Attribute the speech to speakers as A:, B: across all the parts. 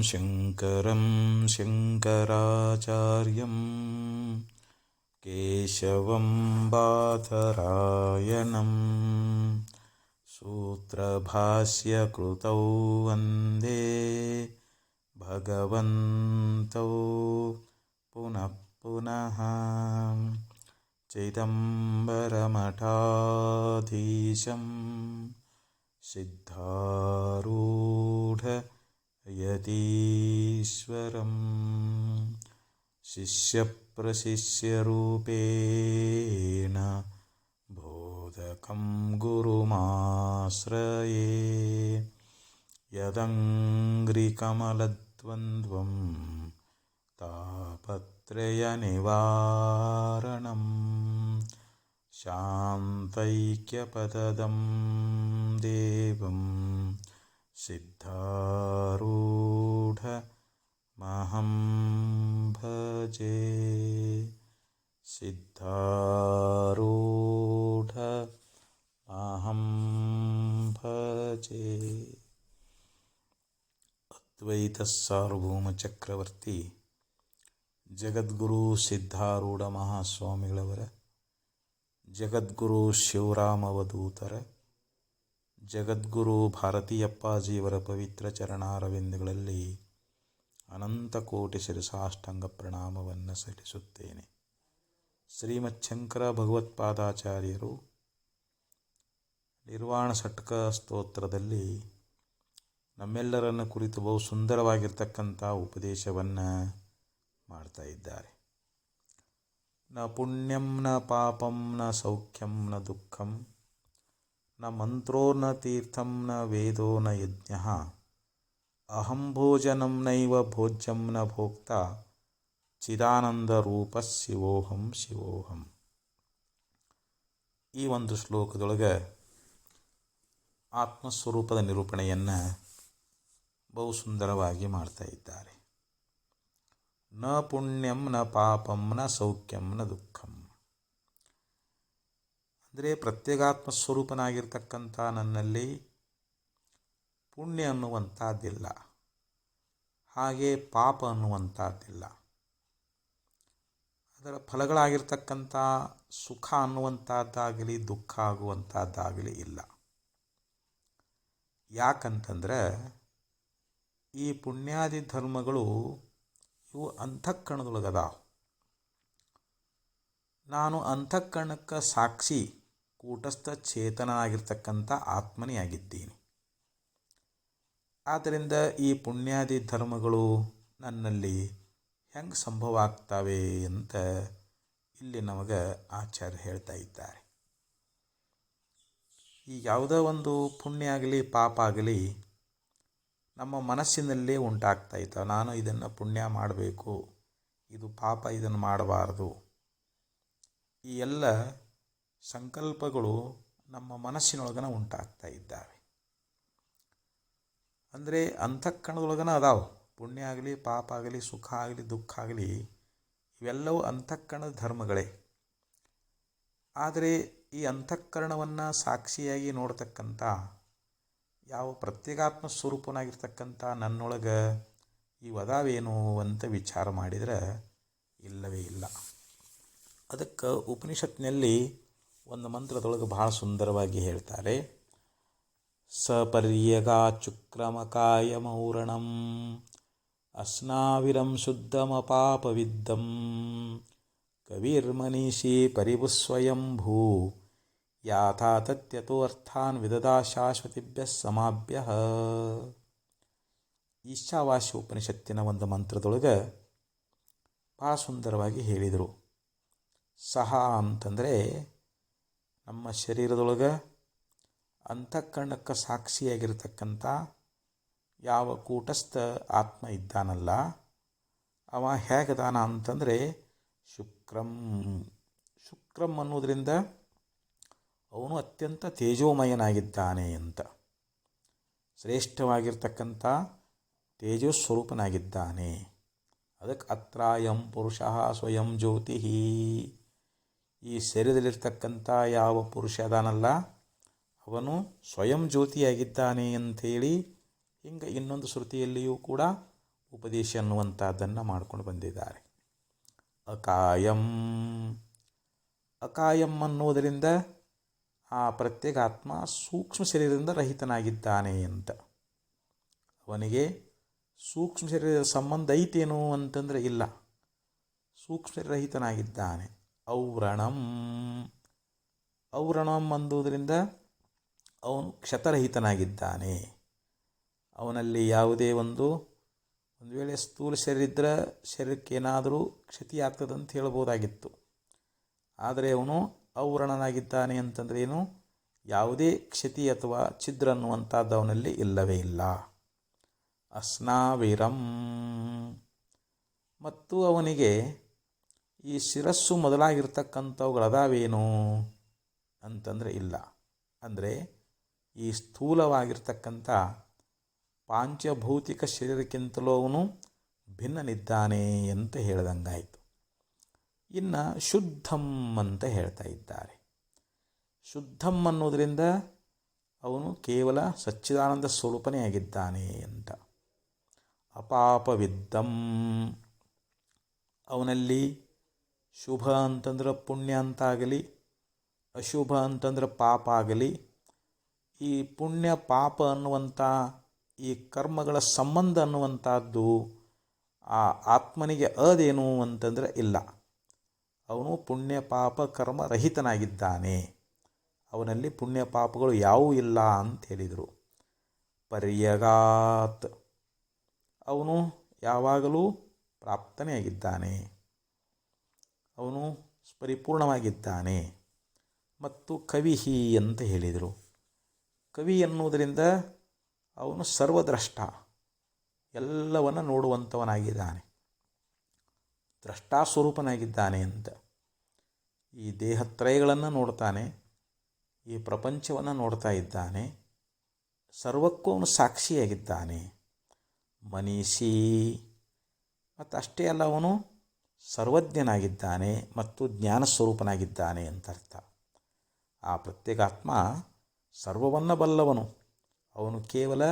A: ಶಂಕರಂ ಶಂಕರಾಚಾರ್ಯಂ ಕೇಶವಂ ಬಾದರಾಯಣಂ ಸೂತ್ರಭಾಷ್ಯಕೃತೌ ವಂದೇ ಭಗವಂತೌ ಪುನಃ ಪುನಃ ಚೈದಂಬರಮಠಾಧೀಶಂ ಸಿದ್ಧಾರೂಢ ಯತೀಶ್ವರಂ ಶಿಷ್ಯಪ್ರಶಿಷ್ಯರೂಪೇಣ ಬೋಧಕಂ ಗುರುಮಾಶ್ರಯೇ ಯದಂಘ್ರಿಕಮಲದ್ವಂದ್ವಂ ತಾಪತ್ರಯನಿವಾರಣಂ ಶಾಂತೈಕ್ಯಪದದಂ ದೇವಂ ಸಿದ್ಧಾರೂಢಮಹಂ ಭಜೆ. ಸಿದ್ಧಾರೂಢಮಹಂ ಭಜೆ. ಅದ್ವೈತ ಸಾರ್ವಭೌಮ ಚಕ್ರವರ್ತಿ ಜಗದ್ಗುರು ಸಿದ್ಧಾರೂಢ ಮಹಾಸ್ವಾಮಿಗಳವರ, ಜಗದ್ಗುರು ಶಿವರಾಮವಧೂತರ, ಜಗದ್ಗುರು ಭಾರತೀಯಪ್ಪಾಜಿಯವರ ಪವಿತ್ರ ಚರಣಾರವಿಂದಗಳಲ್ಲಿ ಅನಂತಕೋಟಿ ಶಿರಸಾಷ್ಟಾಂಗ ಪ್ರಣಾಮವನ್ನು ಸಲ್ಲಿಸುತ್ತೇನೆ. ಶ್ರೀಮಚ್ಛಂಕರ ಭಗವತ್ಪಾದಾಚಾರ್ಯರು ನಿರ್ವಾಣ ಷಟ್ಕ ಸ್ತೋತ್ರದಲ್ಲಿ ನಮ್ಮೆಲ್ಲರನ್ನು ಕುರಿತು ಬಹು ಸುಂದರವಾಗಿರ್ತಕ್ಕಂಥ ಉಪದೇಶವನ್ನು ಮಾಡ್ತಾ ಇದ್ದಾರೆ. ನ ಪುಣ್ಯಂ ನ ಪಾಪಂ ನ ಸೌಖ್ಯಂ ನ ದುಃಖಂ ನ ಮಂತ್ರೋ ನ ತೀರ್ಥಂ ನ ವೇದೋ ನ ಯಜ್ಞಃ ಅಹಂ ಭೋಜನಂ ನೈವ ಭೋಜ್ಯಂ ನ ಭೋಕ್ತ ಚಿದಾನಂದರೂಪ ಶಿವೋಹಂ ಶಿವೋಹಂ. ಈ ಒಂದು ಶ್ಲೋಕದೊಳಗೆ ಆತ್ಮಸ್ವರೂಪದ ನಿರೂಪಣೆಯನ್ನು ಬಹು ಸುಂದರವಾಗಿ ಮಾಡ್ತಾ ಇದ್ದಾರೆ. ನ ಪುಣ್ಯಂ ನ ಪಾಪಂ ನ ಸೌಖ್ಯಂ ನ ದುಃಖಂ ಅಂದರೆ ಪ್ರತ್ಯೇಗಾತ್ಮ ಸ್ವರೂಪನಾಗಿರ್ತಕ್ಕಂಥ ನನ್ನಲ್ಲಿ ಪುಣ್ಯ ಅನ್ನುವಂಥದ್ದಿಲ್ಲ, ಹಾಗೆ ಪಾಪ ಅನ್ನುವಂಥದ್ದಿಲ್ಲ. ಅದರ ಫಲಗಳಾಗಿರ್ತಕ್ಕಂಥ ಸುಖ ಅನ್ನುವಂಥದ್ದಾಗಲಿ ದುಃಖ ಆಗುವಂಥದ್ದಾಗಲಿ ಇಲ್ಲ. ಯಾಕಂತಂದರೆ ಈ ಪುಣ್ಯಾದಿ ಧರ್ಮಗಳು ಇವು ಅಂತಃಕರಣದೊಳಗದಾವ. ನಾನು ಅಂತಃಕರಣಕ್ಕೆ ಸಾಕ್ಷಿ ಕೂಟಸ್ಥ ಚೇತನಾಗಿರ್ತಕ್ಕಂಥ ಆತ್ಮನೇ ಆಗಿದ್ದೀನಿ. ಆದ್ದರಿಂದ ಈ ಪುಣ್ಯಾದಿ ಧರ್ಮಗಳು ನನ್ನಲ್ಲಿ ಹೆಂಗೆ ಸಂಭವ ಆಗ್ತವೆ ಅಂತ ಇಲ್ಲಿ ನಮಗೆ ಆಚಾರ್ಯ ಹೇಳ್ತಾ ಇದ್ದಾರೆ. ಈ ಯಾವುದೋ ಒಂದು ಪುಣ್ಯ ಆಗಲಿ ಪಾಪ ಆಗಲಿ ನಮ್ಮ ಮನಸ್ಸಿನಲ್ಲೇ ಉಂಟಾಗ್ತಾ ಇದ್ದಾವೆ. ನಾನು ಇದನ್ನು ಪುಣ್ಯ ಮಾಡಬೇಕು, ಇದು ಪಾಪ, ಇದನ್ನು ಮಾಡಬಾರ್ದು. ಈ ಎಲ್ಲ ಸಂಕಲ್ಪಗಳು ನಮ್ಮ ಮನಸ್ಸಿನೊಳಗನ ಉಂಟಾಗ್ತಾ ಇದ್ದಾವೆ. ಅಂದರೆ ಅಂತಃಕರಣದೊಳಗನ ಅದಾವೆ. ಪುಣ್ಯ ಆಗಲಿ ಪಾಪ ಆಗಲಿ ಸುಖ ಆಗಲಿ ದುಃಖ ಆಗಲಿ ಇವೆಲ್ಲವೂ ಅಂತಃಕರಣದ ಧರ್ಮಗಳೇ. ಆದರೆ ಈ ಅಂತಃಕರಣವನ್ನು ಸಾಕ್ಷಿಯಾಗಿ ನೋಡ್ತಕ್ಕಂಥ ಯಾವ ಪ್ರತ್ಯೇಗಾತ್ಮ ಸ್ವರೂಪನಾಗಿರ್ತಕ್ಕಂಥ ನನ್ನೊಳಗೆ ಇವು ಅದಾವೇನು ಅಂತ ವಿಚಾರ ಮಾಡಿದರೆ ಇಲ್ಲವೇ ಇಲ್ಲ. ಅದಕ್ಕೆ ಉಪನಿಷತ್ನಲ್ಲಿ ಒಂದು ಮಂತ್ರದೊಳಗೆ ಬಹಳ ಸುಂದರವಾಗಿ ಹೇಳ್ತಾರೆ. ಸಪರ್ಯಗಾಚುಕ್ರಮಕಾಯಮೌರಣಂ ಅಸ್ನಾವಿರಂ ಶುದ್ಧಮಪಾಪವಿದ್ದಂ ಕವಿರ್ಮನೀಷಿ ಪರಿಭುಸ್ವಯಂಭೂ ಯಾಥಾ ತತ್ಯತೋ ಅರ್ಥಾನ್ ವಿದದಾ ಶಾಶ್ವತಿಭ್ಯ ಸಮಾಭ್ಯ. ಈಶಾವಾಸ್ಯ ಉಪನಿಷತ್ತಿನ ಒಂದು ಮಂತ್ರದೊಳಗೆ ಭಾಳ ಸುಂದರವಾಗಿ ಹೇಳಿದರು. ಸಹ ಅಂತಂದರೆ ನಮ್ಮ ಶರೀರದೊಳಗೆ ಅಂತಃಕರಣಕ್ಕೆ ಸಾಕ್ಷಿಯಾಗಿರ್ತಕ್ಕಂಥ ಯಾವ ಕೂಟಸ್ಥ ಆತ್ಮ ಇದ್ದಾನಲ್ಲ, ಅವ ಹೇಗದಾನ ಅಂತಂದರೆ ಶುಕ್ರಂ ಅನ್ನೋದ್ರಿಂದ ಅವನು ಅತ್ಯಂತ ತೇಜೋಮಯನಾಗಿದ್ದಾನೆ ಅಂತ, ಶ್ರೇಷ್ಠವಾಗಿರ್ತಕ್ಕಂಥ ತೇಜೋಸ್ವರೂಪನಾಗಿದ್ದಾನೆ. ಅದಕ್ಕೆ ಅತ್ರಾಯಂ ಪುರುಷ ಸ್ವಯಂ ಜ್ಯೋತಿ. ಈ ಶರೀರದಲ್ಲಿರ್ತಕ್ಕಂಥ ಯಾವ ಪುರುಷ ಅದಾನಲ್ಲ ಅವನು ಸ್ವಯಂ ಜ್ಯೋತಿಯಾಗಿದ್ದಾನೆ ಅಂಥೇಳಿ ಹಿಂಗೆ ಇನ್ನೊಂದು ಶ್ರುತಿಯಲ್ಲಿಯೂ ಕೂಡ ಉಪದೇಶ ಅನ್ನುವಂಥದ್ದನ್ನು ಮಾಡ್ಕೊಂಡು ಬಂದಿದ್ದಾರೆ. ಅಕಾಯಂ, ಅಕಾಯಂ ಅನ್ನೋದರಿಂದ ಆ ಪ್ರತ್ಯೇಗಾತ್ಮ ಸೂಕ್ಷ್ಮ ಶರೀರದಿಂದ ರಹಿತನಾಗಿದ್ದಾನೆ ಅಂತ. ಅವನಿಗೆ ಸೂಕ್ಷ್ಮ ಶರೀರದ ಸಂಬಂಧ ಐತೇನು ಅಂತಂದರೆ ಇಲ್ಲ, ಸೂಕ್ಷ್ಮ ರಹಿತನಾಗಿದ್ದಾನೆ. ಔರಣಂ, ಔರಣಂ ಅನ್ನೋದರಿಂದ ಅವನು ಕ್ಷತರಹಿತನಾಗಿದ್ದಾನೆ. ಅವನಲ್ಲಿ ಯಾವುದೇ ಒಂದು ವೇಳೆ ಸ್ಥೂಲ ಶರೀರ ಇದ್ದರೆ ಶರೀರಕ್ಕೆ ಏನಾದರೂ ಕ್ಷತಿ ಆಗ್ತದಂತ ಹೇಳ್ಬೋದಾಗಿತ್ತು. ಆದರೆ ಅವನು ಔರಣನಾಗಿದ್ದಾನೆ ಅಂತಂದರೆ ಏನು, ಯಾವುದೇ ಕ್ಷತಿ ಅಥವಾ ಛಿದ್ರ ಅನ್ನುವಂಥದ್ದು ಅವನಲ್ಲಿ ಇಲ್ಲವೇ ಇಲ್ಲ. ಅಸ್ನಾವಿರಂ, ಮತ್ತು ಅವನಿಗೆ ಈ ಶಿರಸ್ಸು ಮೊದಲಾಗಿರ್ತಕ್ಕಂಥವುಗಳದಾವೇನು ಅಂತಂದರೆ ಇಲ್ಲ. ಅಂದರೆ ಈ ಸ್ಥೂಲವಾಗಿರ್ತಕ್ಕಂಥ ಪಾಂಚಭೌತಿಕ ಶರೀರಕ್ಕಿಂತಲೂ ಅವನು ಭಿನ್ನನಿದ್ದಾನೆ ಅಂತ ಹೇಳ್ದಂಗಾಯಿತು. ಇನ್ನು ಶುದ್ಧಂ ಅಂತ ಹೇಳ್ತಾ ಇದ್ದಾರೆ. ಶುದ್ಧಂ ಅನ್ನೋದರಿಂದ ಅವನು ಕೇವಲ ಸಚ್ಚಿದಾನಂದ ಸ್ವರೂಪನೇ ಆಗಿದ್ದಾನೆ ಅಂತ. ಅಪಾಪವಿದ್ದಂ, ಅವನಲ್ಲಿ ಶುಭ ಅಂತಂದ್ರೆ ಪುಣ್ಯ ಅಂತಾಗಲಿ, ಅಶುಭ ಅಂತಂದ್ರೆ ಪಾಪ ಆಗಲಿ, ಈ ಪುಣ್ಯ ಪಾಪ ಅನ್ನುವಂಥ ಈ ಕರ್ಮಗಳ ಸಂಬಂಧ ಅನ್ನುವಂಥದ್ದು ಆ ಆತ್ಮನಿಗೆ ಅದೇನು ಅಂತಂದರೆ ಇಲ್ಲ. ಅವನು ಪುಣ್ಯ ಪಾಪ ಕರ್ಮ ರಹಿತನಾಗಿದ್ದಾನೆ. ಅವನಲ್ಲಿ ಪುಣ್ಯ ಪಾಪಗಳು ಯಾವುವೂ ಇಲ್ಲ ಅಂತ ಹೇಳಿದರು. ಪರ್ಯಗಾತ್, ಅವನು ಯಾವಾಗಲೂ ಪ್ರಾಪ್ತನೇ ಆಗಿದ್ದಾನೆ, ಅವನು ಪರಿಪೂರ್ಣವಾಗಿದ್ದಾನೆ. ಮತ್ತು ಕವಿಹಿ ಅಂತ ಹೇಳಿದರು. ಕವಿ ಎನ್ನುವುದರಿಂದ ಅವನು ಸರ್ವದ್ರಷ್ಟ, ಎಲ್ಲವನ್ನು ನೋಡುವಂಥವನಾಗಿದ್ದಾನೆ, ದ್ರಷ್ಟಾಸ್ವರೂಪನಾಗಿದ್ದಾನೆ ಅಂತ. ಈ ದೇಹತ್ರಯಗಳನ್ನು ನೋಡ್ತಾನೆ, ಈ ಪ್ರಪಂಚವನ್ನು ನೋಡ್ತಾ ಇದ್ದಾನೆ, ಸರ್ವಕ್ಕೂ ಅವನು ಸಾಕ್ಷಿಯಾಗಿದ್ದಾನೆ. ಮನೀಷಿ, ಮತ್ತು ಅಷ್ಟೇ ಅಲ್ಲ, ಅವನು ಸರ್ವಜ್ಞನಾಗಿದ್ದಾನೆ ಮತ್ತು ಜ್ಞಾನಸ್ವರೂಪನಾಗಿದ್ದಾನೆ ಅಂತ ಅರ್ಥ. ಆ ಪ್ರತ್ಯೇಗಾತ್ಮ ಸರ್ವವನ್ನು ಬಲ್ಲವನು, ಅವನು ಕೇವಲ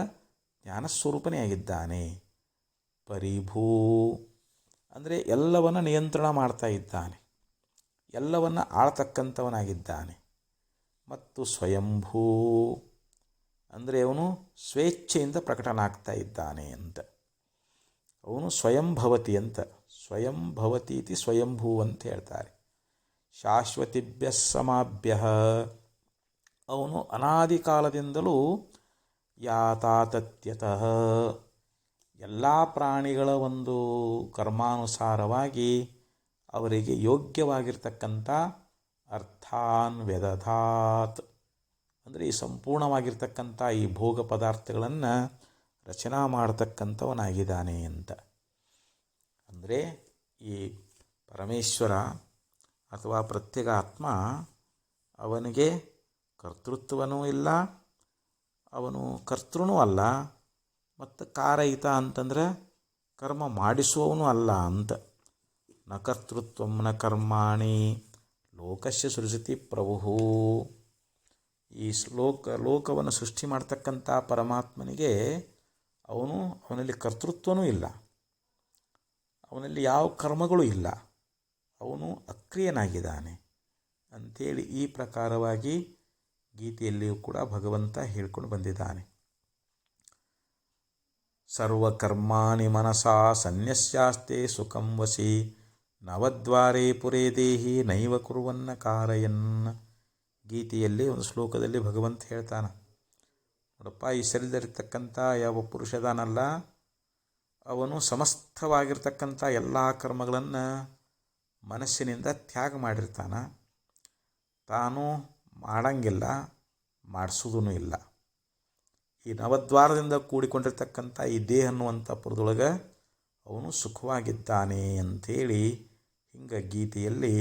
A: ಜ್ಞಾನಸ್ವರೂಪನೇ ಆಗಿದ್ದಾನೆ. ಪರಿಭೂ, ಅಂದರೆ ಎಲ್ಲವನ್ನು ನಿಯಂತ್ರಣ ಮಾಡ್ತಾ ಇದ್ದಾನೆ, ಎಲ್ಲವನ್ನು ಆಳ್ತಕ್ಕಂಥವನಾಗಿದ್ದಾನೆ. ಮತ್ತು ಸ್ವಯಂಭೂ, ಅಂದರೆ ಅವನು ಸ್ವೇಚ್ಛೆಯಿಂದ ಪ್ರಕಟನಾಗ್ತಾ ಇದ್ದಾನೆ ಅಂತ. ಅವನು ಸ್ವಯಂಭವತಿ ಅಂತ, ಸ್ವಯಂಭವತಿ ಇತಿ ಸ್ವಯಂಭೂ ಅಂತ ಹೇಳ್ತಾರೆ. ಶಾಶ್ವತಿಭ್ಯ ಸಮಾಭ್ಯ, ಅವನು ಅನಾದಿ ಕಾಲದಿಂದಲೂ ಯಾತಾತತ್ಯತಃ, ಎಲ್ಲ ಪ್ರಾಣಿಗಳ ಒಂದು ಕರ್ಮಾನುಸಾರವಾಗಿ ಅವರಿಗೆ ಯೋಗ್ಯವಾಗಿರ್ತಕ್ಕಂಥ ಅರ್ಥಾನ್ ವ್ಯದಧಾತ್, ಅಂದರೆ ಈ ಸಂಪೂರ್ಣವಾಗಿರ್ತಕ್ಕಂಥ ಈ ಭೋಗ ಪದಾರ್ಥಗಳನ್ನು ರಚನಾ ಮಾಡತಕ್ಕಂಥವನಾಗಿದ್ದಾನೆ ಅಂತ. ಅಂದರೆ ಈ ಪರಮೇಶ್ವರ ಅಥವಾ ಪ್ರತ್ಯೇಗಾತ್ಮ, ಅವನಿಗೆ ಕರ್ತೃತ್ವನೂ ಇಲ್ಲ, ಅವನು ಕರ್ತೃನೂ ಅಲ್ಲ, ಮತ್ತು ಕಾರಯಿತ ಅಂತಂದರೆ ಕರ್ಮ ಮಾಡಿಸುವವನು ಅಲ್ಲ ಅಂತ. ನ ಕರ್ತೃತ್ವಂ ನ ಕರ್ಮಾಣಿ ಲೋಕಸ್ಯ ಸೃಜತಿ ಪ್ರಭು. ಈ ಲೋಕವನ್ನು ಸೃಷ್ಟಿ ಮಾಡ್ತಕ್ಕಂಥ ಪರಮಾತ್ಮನಿಗೆ ಅವನಲ್ಲಿ ಕರ್ತೃತ್ವನೂ ಇಲ್ಲ, ಅವನಲ್ಲಿ ಯಾವ ಕರ್ಮಗಳು ಇಲ್ಲ, ಅವನು ಅಕ್ರಿಯನಾಗಿದ್ದಾನೆ ಅಂಥೇಳಿ ಈ ಪ್ರಕಾರವಾಗಿ ಗೀತೆಯಲ್ಲಿಯೂ ಕೂಡ ಭಗವಂತ ಹೇಳ್ಕೊಂಡು ಬಂದಿದ್ದಾನೆ. ಸರ್ವಕರ್ಮಾಣಿ ಮನಸಾ ಸನ್ಯಸ್ಯಾಸ್ತೆ ಸುಖಂ ವಸಿ ನವದ್ವಾರೇ ಪುರೇ ದೇಹಿ ನೈವ ಕುರುವನ್ನ ಕಾರಯನ್. ಗೀತೆಯಲ್ಲಿ ಒಂದು ಶ್ಲೋಕದಲ್ಲಿ ಭಗವಂತ ಹೇಳ್ತಾನೆ, ನೋಡಪ್ಪ, ಈ ಶರೀರದಲ್ಲಿರ್ತಕ್ಕಂಥ ಯಾವ ಪುರುಷದಾನಲ್ಲ, ಅವನು ಸಮಸ್ತವಾಗಿರ್ತಕ್ಕಂಥ ಎಲ್ಲ ಕರ್ಮಗಳನ್ನು ಮನಸ್ಸಿನಿಂದ ತ್ಯಾಗ ಮಾಡಿರ್ತಾನೆ, ತಾನು ಮಾಡಂಗಿಲ್ಲ, ಮಾಡಿಸೋದೂ ಇಲ್ಲ. ಈ ನವದ್ವಾರದಿಂದ ಕೂಡಿಕೊಂಡಿರ್ತಕ್ಕಂಥ ಈ ದೇಹ ಅನ್ನುವಂಥ ಪುರದೊಳಗೆ ಅವನು ಸುಖವಾಗಿದ್ದಾನೆ ಅಂಥೇಳಿ ಹಿಂಗೆ ಗೀತೆಯಲ್ಲಿ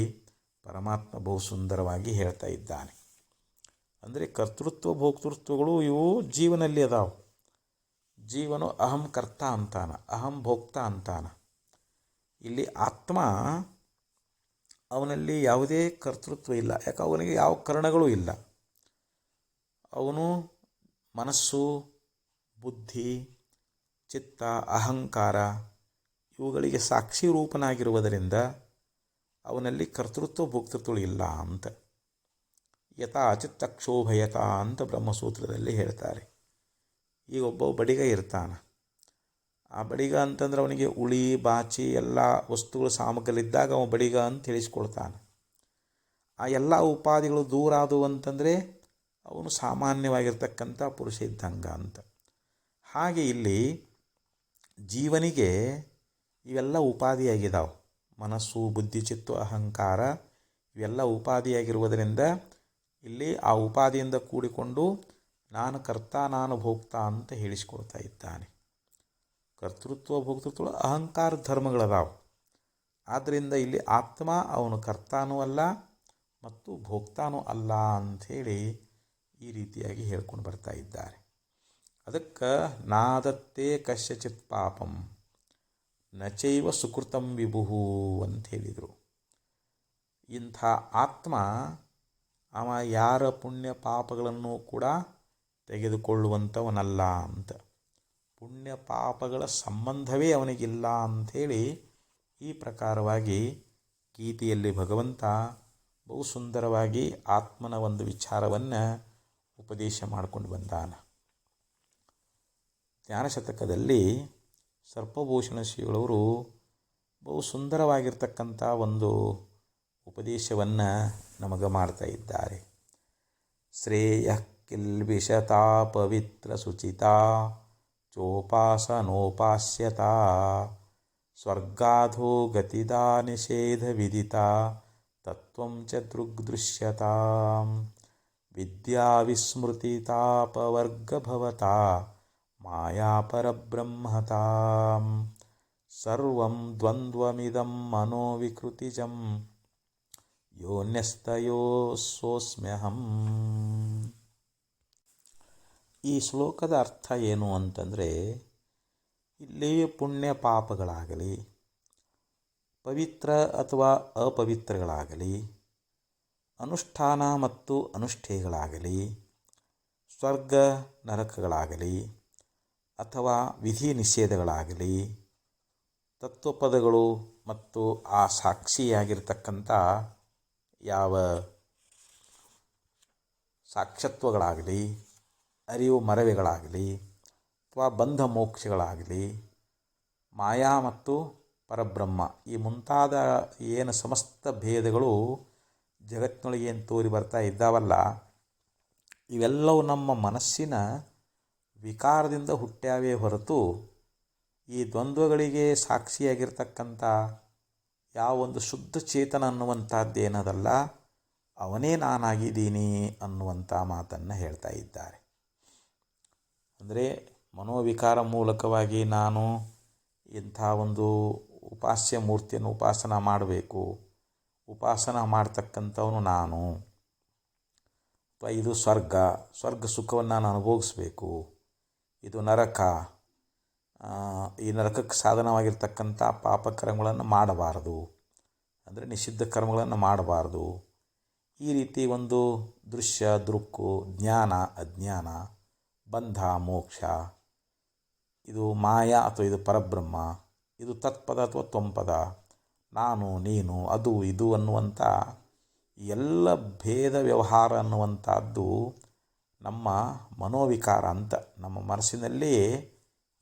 A: ಪರಮಾತ್ಮ ಬಹು ಸುಂದರವಾಗಿ ಹೇಳ್ತಾ ಇದ್ದಾನೆ. ಅಂದರೆ ಕರ್ತೃತ್ವ ಭೋಕ್ತೃತ್ವಗಳು ಇವು ಜೀವನಲ್ಲಿ ಅದಾವೆ. ಜೀವನು ಅಹಂ ಕರ್ತ ಅಂತಾನ, ಅಹಂ ಭೋಕ್ತ ಅಂತಾನ. ಇಲ್ಲಿ ಆತ್ಮ ಅವನಲ್ಲಿ ಯಾವುದೇ ಕರ್ತೃತ್ವ ಇಲ್ಲ, ಯಾಕೆ ಅವನಿಗೆ ಯಾವ ಕರಣಗಳೂ ಇಲ್ಲ. ಅವನು ಮನಸ್ಸು, ಬುದ್ಧಿ, ಚಿತ್ತ, ಅಹಂಕಾರ ಇವುಗಳಿಗೆ ಸಾಕ್ಷಿ ರೂಪನಾಗಿರುವುದರಿಂದ ಅವನಲ್ಲಿ ಕರ್ತೃತ್ವ ಭೋಕ್ತೃತ್ವಗಳು ಇಲ್ಲ ಅಂತ. ಯಥಾ ಚಿತ್ತಕ್ಷೋಭಯತ ಅಂತ ಬ್ರಹ್ಮಸೂತ್ರದಲ್ಲಿ ಹೇಳ್ತಾರೆ. ಈಗ ಒಬ್ಬ ಬಡಿಗ ಇರ್ತಾನೆ. ಆ ಬಡಿಗ ಅಂತಂದ್ರೆ ಅವನಿಗೆ ಉಳಿ ಬಾಚಿ ಎಲ್ಲ ವಸ್ತುಗಳು ಸಾಮಗ್ರಿಗಳಿದ್ದಾಗ ಅವನು ಬಡಿಗ ಅಂತ ತಿಳಿಸ್ಕೊಳ್ತಾನೆ. ಆ ಎಲ್ಲ ಉಪಾಧಿಗಳು ದೂರ ಆದವು ಅಂತಂದರೆ ಅವನು ಸಾಮಾನ್ಯವಾಗಿರ್ತಕ್ಕಂಥ ಪುರುಷ ಇದ್ದಂಗ ಅಂತ. ಹಾಗೆ ಇಲ್ಲಿ ಜೀವನಿಗೆ ಇವೆಲ್ಲ ಉಪಾಧಿಯಾಗಿದ್ದಾವೆ. ಮನಸ್ಸು, ಬುದ್ಧಿ, ಚಿತ್ತು, ಅಹಂಕಾರ ಇವೆಲ್ಲ ಉಪಾಧಿಯಾಗಿರುವುದರಿಂದ ಇಲ್ಲಿ ಆ ಉಪಾಧಿಯಿಂದ ಕೂಡಿಕೊಂಡು ನಾನು ಕರ್ತ ನಾನು ಭೋಕ್ತ ಅಂತ ಹೇಳಿಸ್ಕೊಳ್ತಾ ಇದ್ದಾನೆ. ಕರ್ತೃತ್ವ ಭೋಕ್ತೃತ್ವ ಅಹಂಕಾರ ಧರ್ಮಗಳದಾವು. ಆದ್ದರಿಂದ ಇಲ್ಲಿ ಆತ್ಮ ಅವನು ಕರ್ತಾನೂ ಅಲ್ಲ ಮತ್ತು ಭೋಕ್ತಾನೂ ಅಲ್ಲ ಅಂಥೇಳಿ ಈ ರೀತಿಯಾಗಿ ಹೇಳ್ಕೊಂಡು ಬರ್ತಾ ಇದ್ದಾರೆ. ಅದಕ್ಕೆ ನಾದತ್ತೇ ಕಶ್ಯಚಿತ್ ಪಾಪಂ ನಚೈವ ಸುಕೃತಂ ವಿಭುಹು ಅಂತ ಹೇಳಿದರು. ಇಂಥ ಆತ್ಮ ಅವ ಯಾರ ಪುಣ್ಯ ಪಾಪಗಳನ್ನು ಕೂಡ ತೆಗೆದುಕೊಳ್ಳುವಂಥವನಲ್ಲ ಅಂತ. ಪುಣ್ಯ ಪಾಪಗಳ ಸಂಬಂಧವೇ ಅವನಿಗಿಲ್ಲ ಅಂಥೇಳಿ ಈ ಪ್ರಕಾರವಾಗಿ ಗೀತೆಯಲ್ಲಿ ಭಗವಂತ ಬಹು ಸುಂದರವಾಗಿ ಆತ್ಮನ ಒಂದು ವಿಚಾರವನ್ನು ಉಪದೇಶ ಮಾಡಿಕೊಂಡು ಬಂದಾನ. ಜ್ಞಾನಶತಕದಲ್ಲಿ ಸರ್ಪಭೂಷಣ ಶ್ರೀಗಳವರು ಬಹು ಸುಂದರವಾಗಿರ್ತಕ್ಕಂಥ ಒಂದು ಉಪದೇಶವನ್ನು ನಮಗೆ ಮಾಡ್ತಾ ಇದ್ದಾರೆ. ಶ್ರೇಯ ಕಿಲ್ಬಿಷತಾ ಪವಿತ್ರ ಶುಚಿತಾ ಚೋಪಾಸನೋಪಾಸ್ಯತಾ ಸ್ವರ್ಗಾಧೋ ಗತಿದಾ ನಿಷೇಧ ವಿದಿತಾ ತತ್ವಂ ಚ ದೃಗ್ದೃಶ್ಯತಾಂ ವಿದ್ಯಾ ವಿಸ್ಮೃತಿತಾಪವರ್ಗಭವತಾ ಮಾಯಾಪರಬ್ರಹ್ಮತಾಂ ಸರ್ವಂ ದ್ವಂದ್ವಮಿದಂ ಮನೋವಿಕೃತಿಜಂ ಯೋನ್ಯಸ್ತಯೋಸ್ಮ್ಯಹಂ. ಈ ಶ್ಲೋಕದ ಅರ್ಥ ಏನು ಅಂತಂದರೆ, ಇಲ್ಲಿ ಪುಣ್ಯ ಪಾಪಗಳಾಗಲಿ, ಪವಿತ್ರ ಅಥವಾ ಅಪವಿತ್ರಗಳಾಗಲಿ, ಅನುಷ್ಠಾನ ಮತ್ತು ಅನುಷ್ಠೇಯಗಳಾಗಲಿ, ಸ್ವರ್ಗ ನರಕಗಳಾಗಲಿ ಅಥವಾ ವಿಧಿ ನಿಷೇಧಗಳಾಗಲಿ, ತತ್ವಪದಗಳು ಮತ್ತು ಆ ಸಾಕ್ಷಿಯಾಗಿರ್ತಕ್ಕಂಥ ಯಾವ ಸಾಕ್ಷತ್ವಗಳಾಗಲಿ, ಅರಿವು ಮರವೆಗಳಾಗಲಿ ಅಥವಾ ಬಂಧ ಮೋಕ್ಷಗಳಾಗಲಿ, ಮಾಯಾ ಮತ್ತು ಪರಬ್ರಹ್ಮ ಈ ಮುಂತಾದ ಏನು ಸಮಸ್ತ ಭೇದಗಳು ಜಗತ್ತಿನೊಳಗೆ ಏನು ತೋರಿ ಬರ್ತಾ ಇದ್ದಾವಲ್ಲ, ಇವೆಲ್ಲವೂ ನಮ್ಮ ಮನಸ್ಸಿನ ವಿಕಾರದಿಂದ ಹುಟ್ಟ್ಯಾವೇ ಹೊರತು ಈ ದ್ವಂದ್ವಗಳಿಗೆ ಸಾಕ್ಷಿಯಾಗಿರ್ತಕ್ಕಂಥ ಯಾವ ಒಂದು ಶುದ್ಧ ಚೇತನ ಅನ್ನುವಂಥದ್ದೇನದಲ್ಲ ಅವನೇ ನಾನಾಗಿದ್ದೀನಿ ಅನ್ನುವಂಥ ಮಾತನ್ನು ಹೇಳ್ತಾ ಇದ್ದಾರೆ. ಅಂದರೆ ಮನೋವಿಕಾರ ಮೂಲಕವಾಗಿ ನಾನು ಇಂಥ ಒಂದು ಉಪಾಸ್ಯ ಮೂರ್ತಿಯನ್ನು ಉಪಾಸನ ಮಾಡಬೇಕು, ಉಪಾಸನ ಮಾಡ್ತಕ್ಕಂಥವನು ನಾನು, ಅಥವಾ ಇದು ಸ್ವರ್ಗ ಸುಖವನ್ನು ನಾನು ಅನುಭವಿಸ್ಬೇಕು, ಇದು ನರಕ, ಈ ನರಕಕ್ಕೆ ಸಾಧನವಾಗಿರ್ತಕ್ಕಂಥ ಪಾಪಕರ್ಮಗಳನ್ನು ಮಾಡಬಾರದು, ಅಂದರೆ ನಿಷಿದ್ಧ ಕರ್ಮಗಳನ್ನು ಮಾಡಬಾರ್ದು. ಈ ರೀತಿ ಒಂದು ದೃಶ್ಯ ದೃಕ್ಕು, ಜ್ಞಾನ ಅಜ್ಞಾನ, ಬಂಧ ಮೋಕ್ಷ, ಇದು ಮಾಯಾ ಅಥವಾ ಇದು ಪರಬ್ರಹ್ಮ, ಇದು ತತ್ಪದ ಅಥವಾ ತ್ವಂಪದ, ನಾನು ನೀನು ಅದು ಇದು ಅನ್ನುವಂಥ ಎಲ್ಲ ಭೇದ ವ್ಯವಹಾರ ಅನ್ನುವಂಥದ್ದು ನಮ್ಮ ಮನೋವಿಕಾರ ಅಂತ. ನಮ್ಮ ಮನಸ್ಸಿನಲ್ಲಿ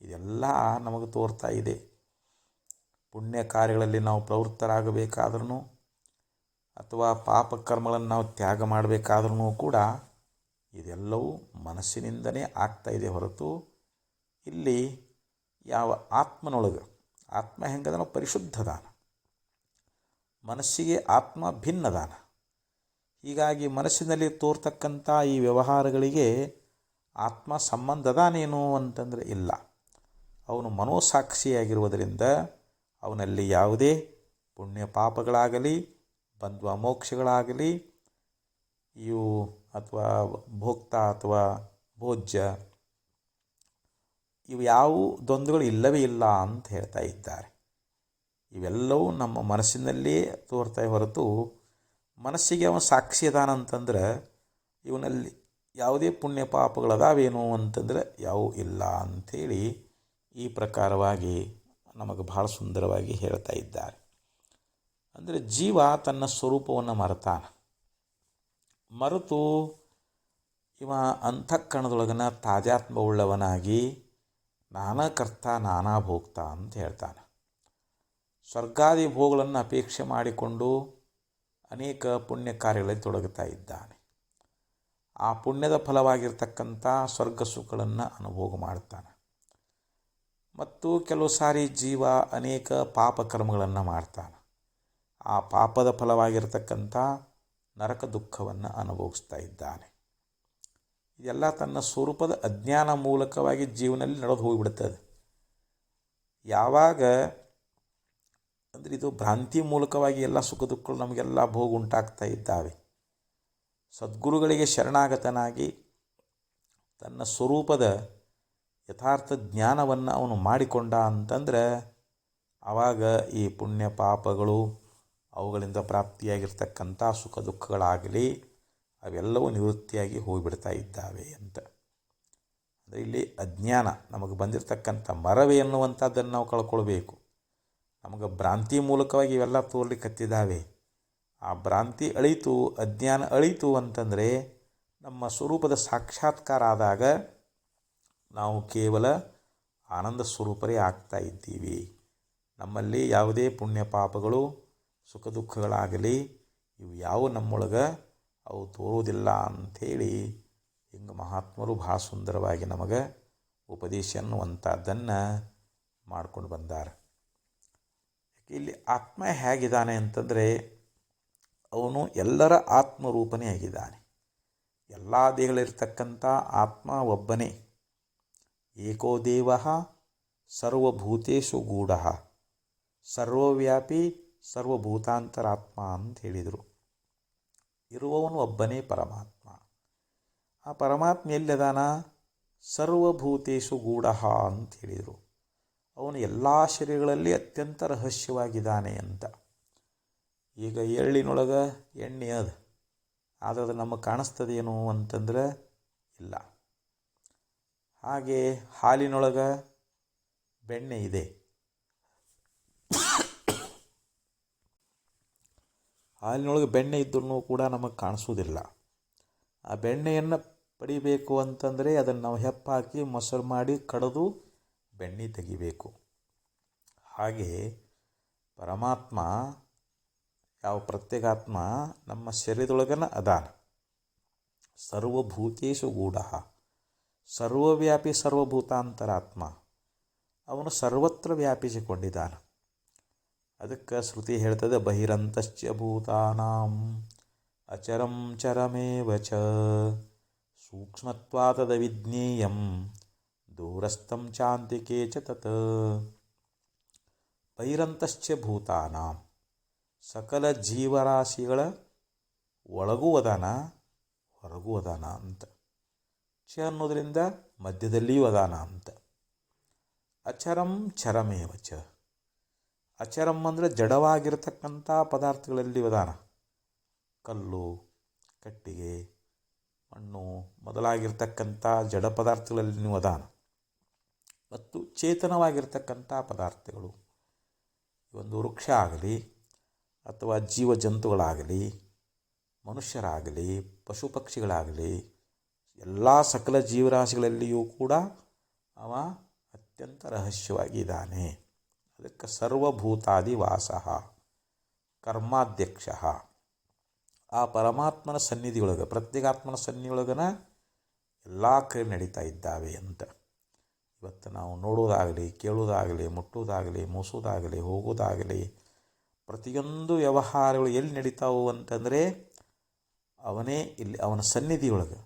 A: ಇದೆಲ್ಲ ನಮಗೆ ತೋರ್ತಾ ಇದೆ. ಪುಣ್ಯ ಕಾರ್ಯಗಳಲ್ಲಿ ನಾವು ಪ್ರವೃತ್ತರಾಗಬೇಕಾದ್ರೂ ಅಥವಾ ಪಾಪಕರ್ಮಗಳನ್ನು ನಾವು ತ್ಯಾಗ ಮಾಡಬೇಕಾದ್ರೂ ಕೂಡ ಇದೆಲ್ಲವೂ ಮನಸ್ಸಿನಿಂದನೇ ಆಗ್ತಾಯಿದೆ ಹೊರತು ಇಲ್ಲಿ ಯಾವ ಆತ್ಮನೊಳಗೆ, ಆತ್ಮ ಹೆಂಗದನೋ ಪರಿಶುದ್ಧದಾನ, ಮನಸ್ಸಿಗೆ ಆತ್ಮ ಭಿನ್ನದಾನ. ಹೀಗಾಗಿ ಮನಸ್ಸಿನಲ್ಲಿ ತೋರ್ತಕ್ಕಂಥ ಈ ವ್ಯವಹಾರಗಳಿಗೆ ಆತ್ಮ ಸಂಬಂಧದಾನೇನು ಅಂತಂದರೆ ಇಲ್ಲ. ಅವನು ಮನೋಸಾಕ್ಷಿಯಾಗಿರುವುದರಿಂದ ಅವನಲ್ಲಿ ಯಾವುದೇ ಪುಣ್ಯ ಪಾಪಗಳಾಗಲಿ, ಬಂಧ್ವ ಮೋಕ್ಷಗಳಾಗಲಿ, ಇವು ಅಥವಾ ಭೋಕ್ತ ಅಥವಾ ಭೋಜ್ಯ ಇವು ಯಾವುವು ದ್ವಂದ್ವಗಳು ಇಲ್ಲವೇ ಇಲ್ಲ ಅಂತ ಹೇಳ್ತಾ ಇದ್ದಾರೆ. ಇವೆಲ್ಲವೂ ನಮ್ಮ ಮನಸ್ಸಿನಲ್ಲೇ ತೋರ್ತಾ ಹೊರತು ಮನಸ್ಸಿಗೆ ಅವನು ಸಾಕ್ಷಿ ಅದಾನಂತಂದ್ರೆ ಇವನಲ್ಲಿ ಯಾವುದೇ ಪುಣ್ಯ ಪಾಪಗಳದಾವೇನು ಅಂತಂದರೆ ಯಾವೂ ಇಲ್ಲ ಅಂಥೇಳಿ ಈ ಪ್ರಕಾರವಾಗಿ ನಮಗೆ ಬಹಳ ಸುಂದರವಾಗಿ ಹೇಳ್ತಾ ಇದ್ದಾರೆ. ಅಂದರೆ ಜೀವ ತನ್ನ ಸ್ವರೂಪವನ್ನು ಮರೆತು ಇವ ಅಂತಃಕರಣದೊಳಗನ ತಾದಾತ್ಮ್ಯವುಳ್ಳವನಾಗಿ ನಾನಾ ಕರ್ತ ನಾನಾ ಭೋಕ್ತ ಅಂತ ಹೇಳ್ತಾನೆ. ಸ್ವರ್ಗಾದಿ ಭೋಗಗಳನ್ನು ಅಪೇಕ್ಷೆ ಮಾಡಿಕೊಂಡು ಅನೇಕ ಪುಣ್ಯ ಕಾರ್ಯಗಳಲ್ಲಿ ತೊಡಗುತ್ತಾ ಇದ್ದಾನೆ. ಆ ಪುಣ್ಯದ ಫಲವಾಗಿರ್ತಕ್ಕಂಥ ಸ್ವರ್ಗ ಸುಖಗಳನ್ನು ಅನುಭೋಗ ಮಾಡ್ತಾನೆ. ಮತ್ತು ಕೆಲವು ಸಾರಿ ಜೀವ ಅನೇಕ ಪಾಪ ಕರ್ಮಗಳನ್ನು ಮಾಡ್ತಾನೆ. ಆ ಪಾಪದ ಫಲವಾಗಿರ್ತಕ್ಕಂಥ ನರಕ ದುಃಖವನ್ನು ಅನುಭವಿಸ್ತಾ ಇದ್ದಾನೆ. ಇದೆಲ್ಲ ತನ್ನ ಸ್ವರೂಪದ ಅಜ್ಞಾನ ಮೂಲಕವಾಗಿ ಜೀವನದಲ್ಲಿ ನಡೆದು ಹೋಗಿಬಿಡ್ತದೆ. ಯಾವಾಗ ಅಂದರೆ ಇದು ಭ್ರಾಂತಿ ಮೂಲಕವಾಗಿ ಎಲ್ಲ ಸುಖ ದುಃಖಗಳು ನಮಗೆಲ್ಲ ಭೋಗ ಉಂಟಾಗ್ತಾ ಇದ್ದಾವೆ. ಸದ್ಗುರುಗಳಿಗೆ ಶರಣಾಗತನಾಗಿ ತನ್ನ ಸ್ವರೂಪದ ಯಥಾರ್ಥ ಜ್ಞಾನವನ್ನು ಅವನು ಮಾಡಿಕೊಂಡ ಅಂತಂದರೆ ಆವಾಗ ಈ ಪುಣ್ಯ ಪಾಪಗಳು ಅವುಗಳಿಂದ ಪ್ರಾಪ್ತಿಯಾಗಿರ್ತಕ್ಕಂಥ ಸುಖ ದುಃಖಗಳಾಗಲಿ ಅವೆಲ್ಲವೂ ನಿವೃತ್ತಿಯಾಗಿ ಹೋಗಿಬಿಡ್ತಾ ಇದ್ದಾವೆ ಅಂತ. ಅಂದರೆ ಇಲ್ಲಿ ಅಜ್ಞಾನ ನಮಗೆ ಬಂದಿರತಕ್ಕಂಥ ಮರವೇ ಎನ್ನುವಂಥದ್ದನ್ನು ನಾವು ಕಳ್ಕೊಳ್ಬೇಕು. ನಮಗೆ ಭ್ರಾಂತಿ ಮೂಲಕವಾಗಿ ಇವೆಲ್ಲ ತೋರ್ಲಿಕ್ಕತ್ತಿದ್ದಾವೆ. ಆ ಭ್ರಾಂತಿ ಅಳಿತು, ಅಜ್ಞಾನ ಅಳಿತು ಅಂತಂದರೆ ನಮ್ಮ ಸ್ವರೂಪದ ಸಾಕ್ಷಾತ್ಕಾರ ಆದಾಗ ನಾವು ಕೇವಲ ಆನಂದ ಸ್ವರೂಪರೇ ಆಗ್ತಾ ಇದ್ದೀವಿ. ನಮ್ಮಲ್ಲಿ ಯಾವುದೇ ಪುಣ್ಯ ಪಾಪಗಳು ಸುಖ ದುಃಖಗಳಾಗಲಿ ಇವು ಯಾವ ನಮ್ಮೊಳಗೆ ಅವು ತೋರುವುದಿಲ್ಲ ಅಂಥೇಳಿ ಹಿಂಗೆ ಮಹಾತ್ಮರು ಭಾಳ ಸುಂದರವಾಗಿ ನಮಗೆ ಉಪದೇಶ ಅನ್ನುವಂಥದ್ದನ್ನು ಮಾಡ್ಕೊಂಡು ಬಂದಾರೆ. ಇಲ್ಲಿ ಆತ್ಮ ಹೇಗಿದ್ದಾನೆ ಅಂತಂದರೆ ಅವನು ಎಲ್ಲರ ಆತ್ಮರೂಪನೇ ಆಗಿದ್ದಾನೆ. ಎಲ್ಲ ದೇಹಗಳಿರ್ತಕ್ಕಂಥ ಆತ್ಮ ಒಬ್ಬನೇ. ಏಕೋ ದೇವ ಸರ್ವಭೂತೇಷು ಗೂಢ ಸರ್ವವ್ಯಾಪಿ ಸರ್ವಭೂತಾಂತರಾತ್ಮ ಅಂತ ಹೇಳಿದರು. ಇರುವವನು ಒಬ್ಬನೇ ಪರಮಾತ್ಮ. ಆ ಪರಮಾತ್ಮ ಎಲ್ಲಿದಾನ? ಸರ್ವಭೂತೇಷು ಗೂಢ ಅಂತ ಹೇಳಿದರು. ಅವನು ಎಲ್ಲ ಶರೀರಗಳಲ್ಲಿ ಅತ್ಯಂತ ರಹಸ್ಯವಾಗಿದ್ದಾನೆ ಅಂತ. ಈಗ ಎಳ್ಳಿನೊಳಗೆ ಎಣ್ಣೆ ಅದ, ಆದರೆ ಅದು ನಮಗೆ ಕಾಣಿಸ್ತದೇನು ಅಂತಂದ್ರೆ ಇಲ್ಲ. ಹಾಗೆ ಹಾಲಿನೊಳಗೆ ಬೆಣ್ಣೆ ಇದೆ, ಹಾಲಿನೊಳಗೆ ಬೆಣ್ಣೆ ಇದ್ದರೂ ಕೂಡ ನಮಗೆ ಕಾಣಿಸೋದಿಲ್ಲ. ಆ ಬೆಣ್ಣೆಯನ್ನು ಪಡಿಬೇಕು ಅಂತಂದರೆ ಅದನ್ನು ನಾವು ಹೆಪ್ಪಾಕಿ ಮೊಸರು ಮಾಡಿ ಕಡಿದು ಬೆಣ್ಣೆ ತೆಗಿಬೇಕು. ಹಾಗೆ ಪರಮಾತ್ಮ ಯಾವ ಪ್ರತ್ಯೇಕಾತ್ಮ ನಮ್ಮ ಶರೀರದೊಳಗನ ಅದಾನ. ಸರ್ವಭೂತೇಷು ಗೂಢ ಸರ್ವವ್ಯಾಪಿ ಸರ್ವಭೂತಾಂತರಾತ್ಮ. ಅವನು ಸರ್ವತ್ರ ವ್ಯಾಪಿಸಿಕೊಂಡಿದ್ದಾನೆ. ಅದಕ್ಕೆ ಶ್ರುತಿ ಹೇಳ್ತದೆ, ಬಹಿರಂತಶ್ಚ ಭೂತಾನಾಂ ಅಚರಂ ಚರಮೇವ ಚ ಸೂಕ್ಷ್ಮತ್ವಾತದ ವಿಜ್ಞೇಯಂ ದೂರಸ್ಥಂ ಚಾಂತಿಕೆ ಚ ತತ್. ಬಹಿರಂತಶ್ಚ ಭೂತಾನಾಂ, ಸಕಲ ಜೀವರಾಶಿಗಳ ಒಳಗೂ ಅದಾನ ಹೊರಗೂ ಅದಾನ ಅಂತ. ಚ ಅನ್ನೋದರಿಂದ ಮಧ್ಯದಲ್ಲಿಯೂ ಅದಾನ ಅಂತ. ಅಚರಂ ಚರಮೇವ ಚ. ಅಚರಂ ಅಂದರೆ ಜಡವಾಗಿರತಕ್ಕಂಥ ಪದಾರ್ಥಗಳಲ್ಲಿ ಅದಾನ. ಕಲ್ಲು, ಕಟ್ಟಿಗೆ, ಮಣ್ಣು ಮೊದಲಾಗಿರ್ತಕ್ಕಂಥ ಜಡ ಪದಾರ್ಥಗಳಲ್ಲಿ ಅದಾನ. ಮತ್ತು ಚೇತನವಾಗಿರ್ತಕ್ಕಂಥ ಪದಾರ್ಥಗಳು, ಒಂದು ವೃಕ್ಷ ಆಗಲಿ ಅಥವಾ ಜೀವ ಜಂತುಗಳಾಗಲಿ, ಮನುಷ್ಯರಾಗಲಿ, ಪಶು ಪಕ್ಷಿಗಳಾಗಲಿ, ಎಲ್ಲ ಸಕಲ ಜೀವರಾಶಿಗಳಲ್ಲಿಯೂ ಕೂಡ ಅವ ಅತ್ಯಂತ ರಹಸ್ಯವಾಗಿದ್ದಾನೆ. ಅದಕ್ಕೆ ಸರ್ವಭೂತಾದಿ ವಾಸಃ ಕರ್ಮಾಧ್ಯಕ್ಷ. ಆ ಪರಮಾತ್ಮನ ಸನ್ನಿಧಿಯೊಳಗೆ, ಪ್ರತ್ಯೇಕಾತ್ಮನ ಸನ್ನಿಧಿಯೊಳಗನ ಎಲ್ಲ ಕ್ರಿಯೆ ನಡೀತಾ ಇದ್ದಾವೆ ಅಂತ. ಇವತ್ತು ನಾವು ನೋಡೋದಾಗಲಿ, ಕೇಳೋದಾಗಲಿ, ಮುಟ್ಟೋದಾಗಲಿ, ಮೂಸೋದಾಗಲಿ, ಹೋಗೋದಾಗಲಿ, ಪ್ರತಿಯೊಂದು ವ್ಯವಹಾರಗಳು ಎಲ್ಲಿ ನಡೀತಾವು ಅಂತಂದರೆ ಅವನೇ ಇಲ್ಲಿ ಅವನ ಸನ್ನಿಧಿಯೊಳಗೆ,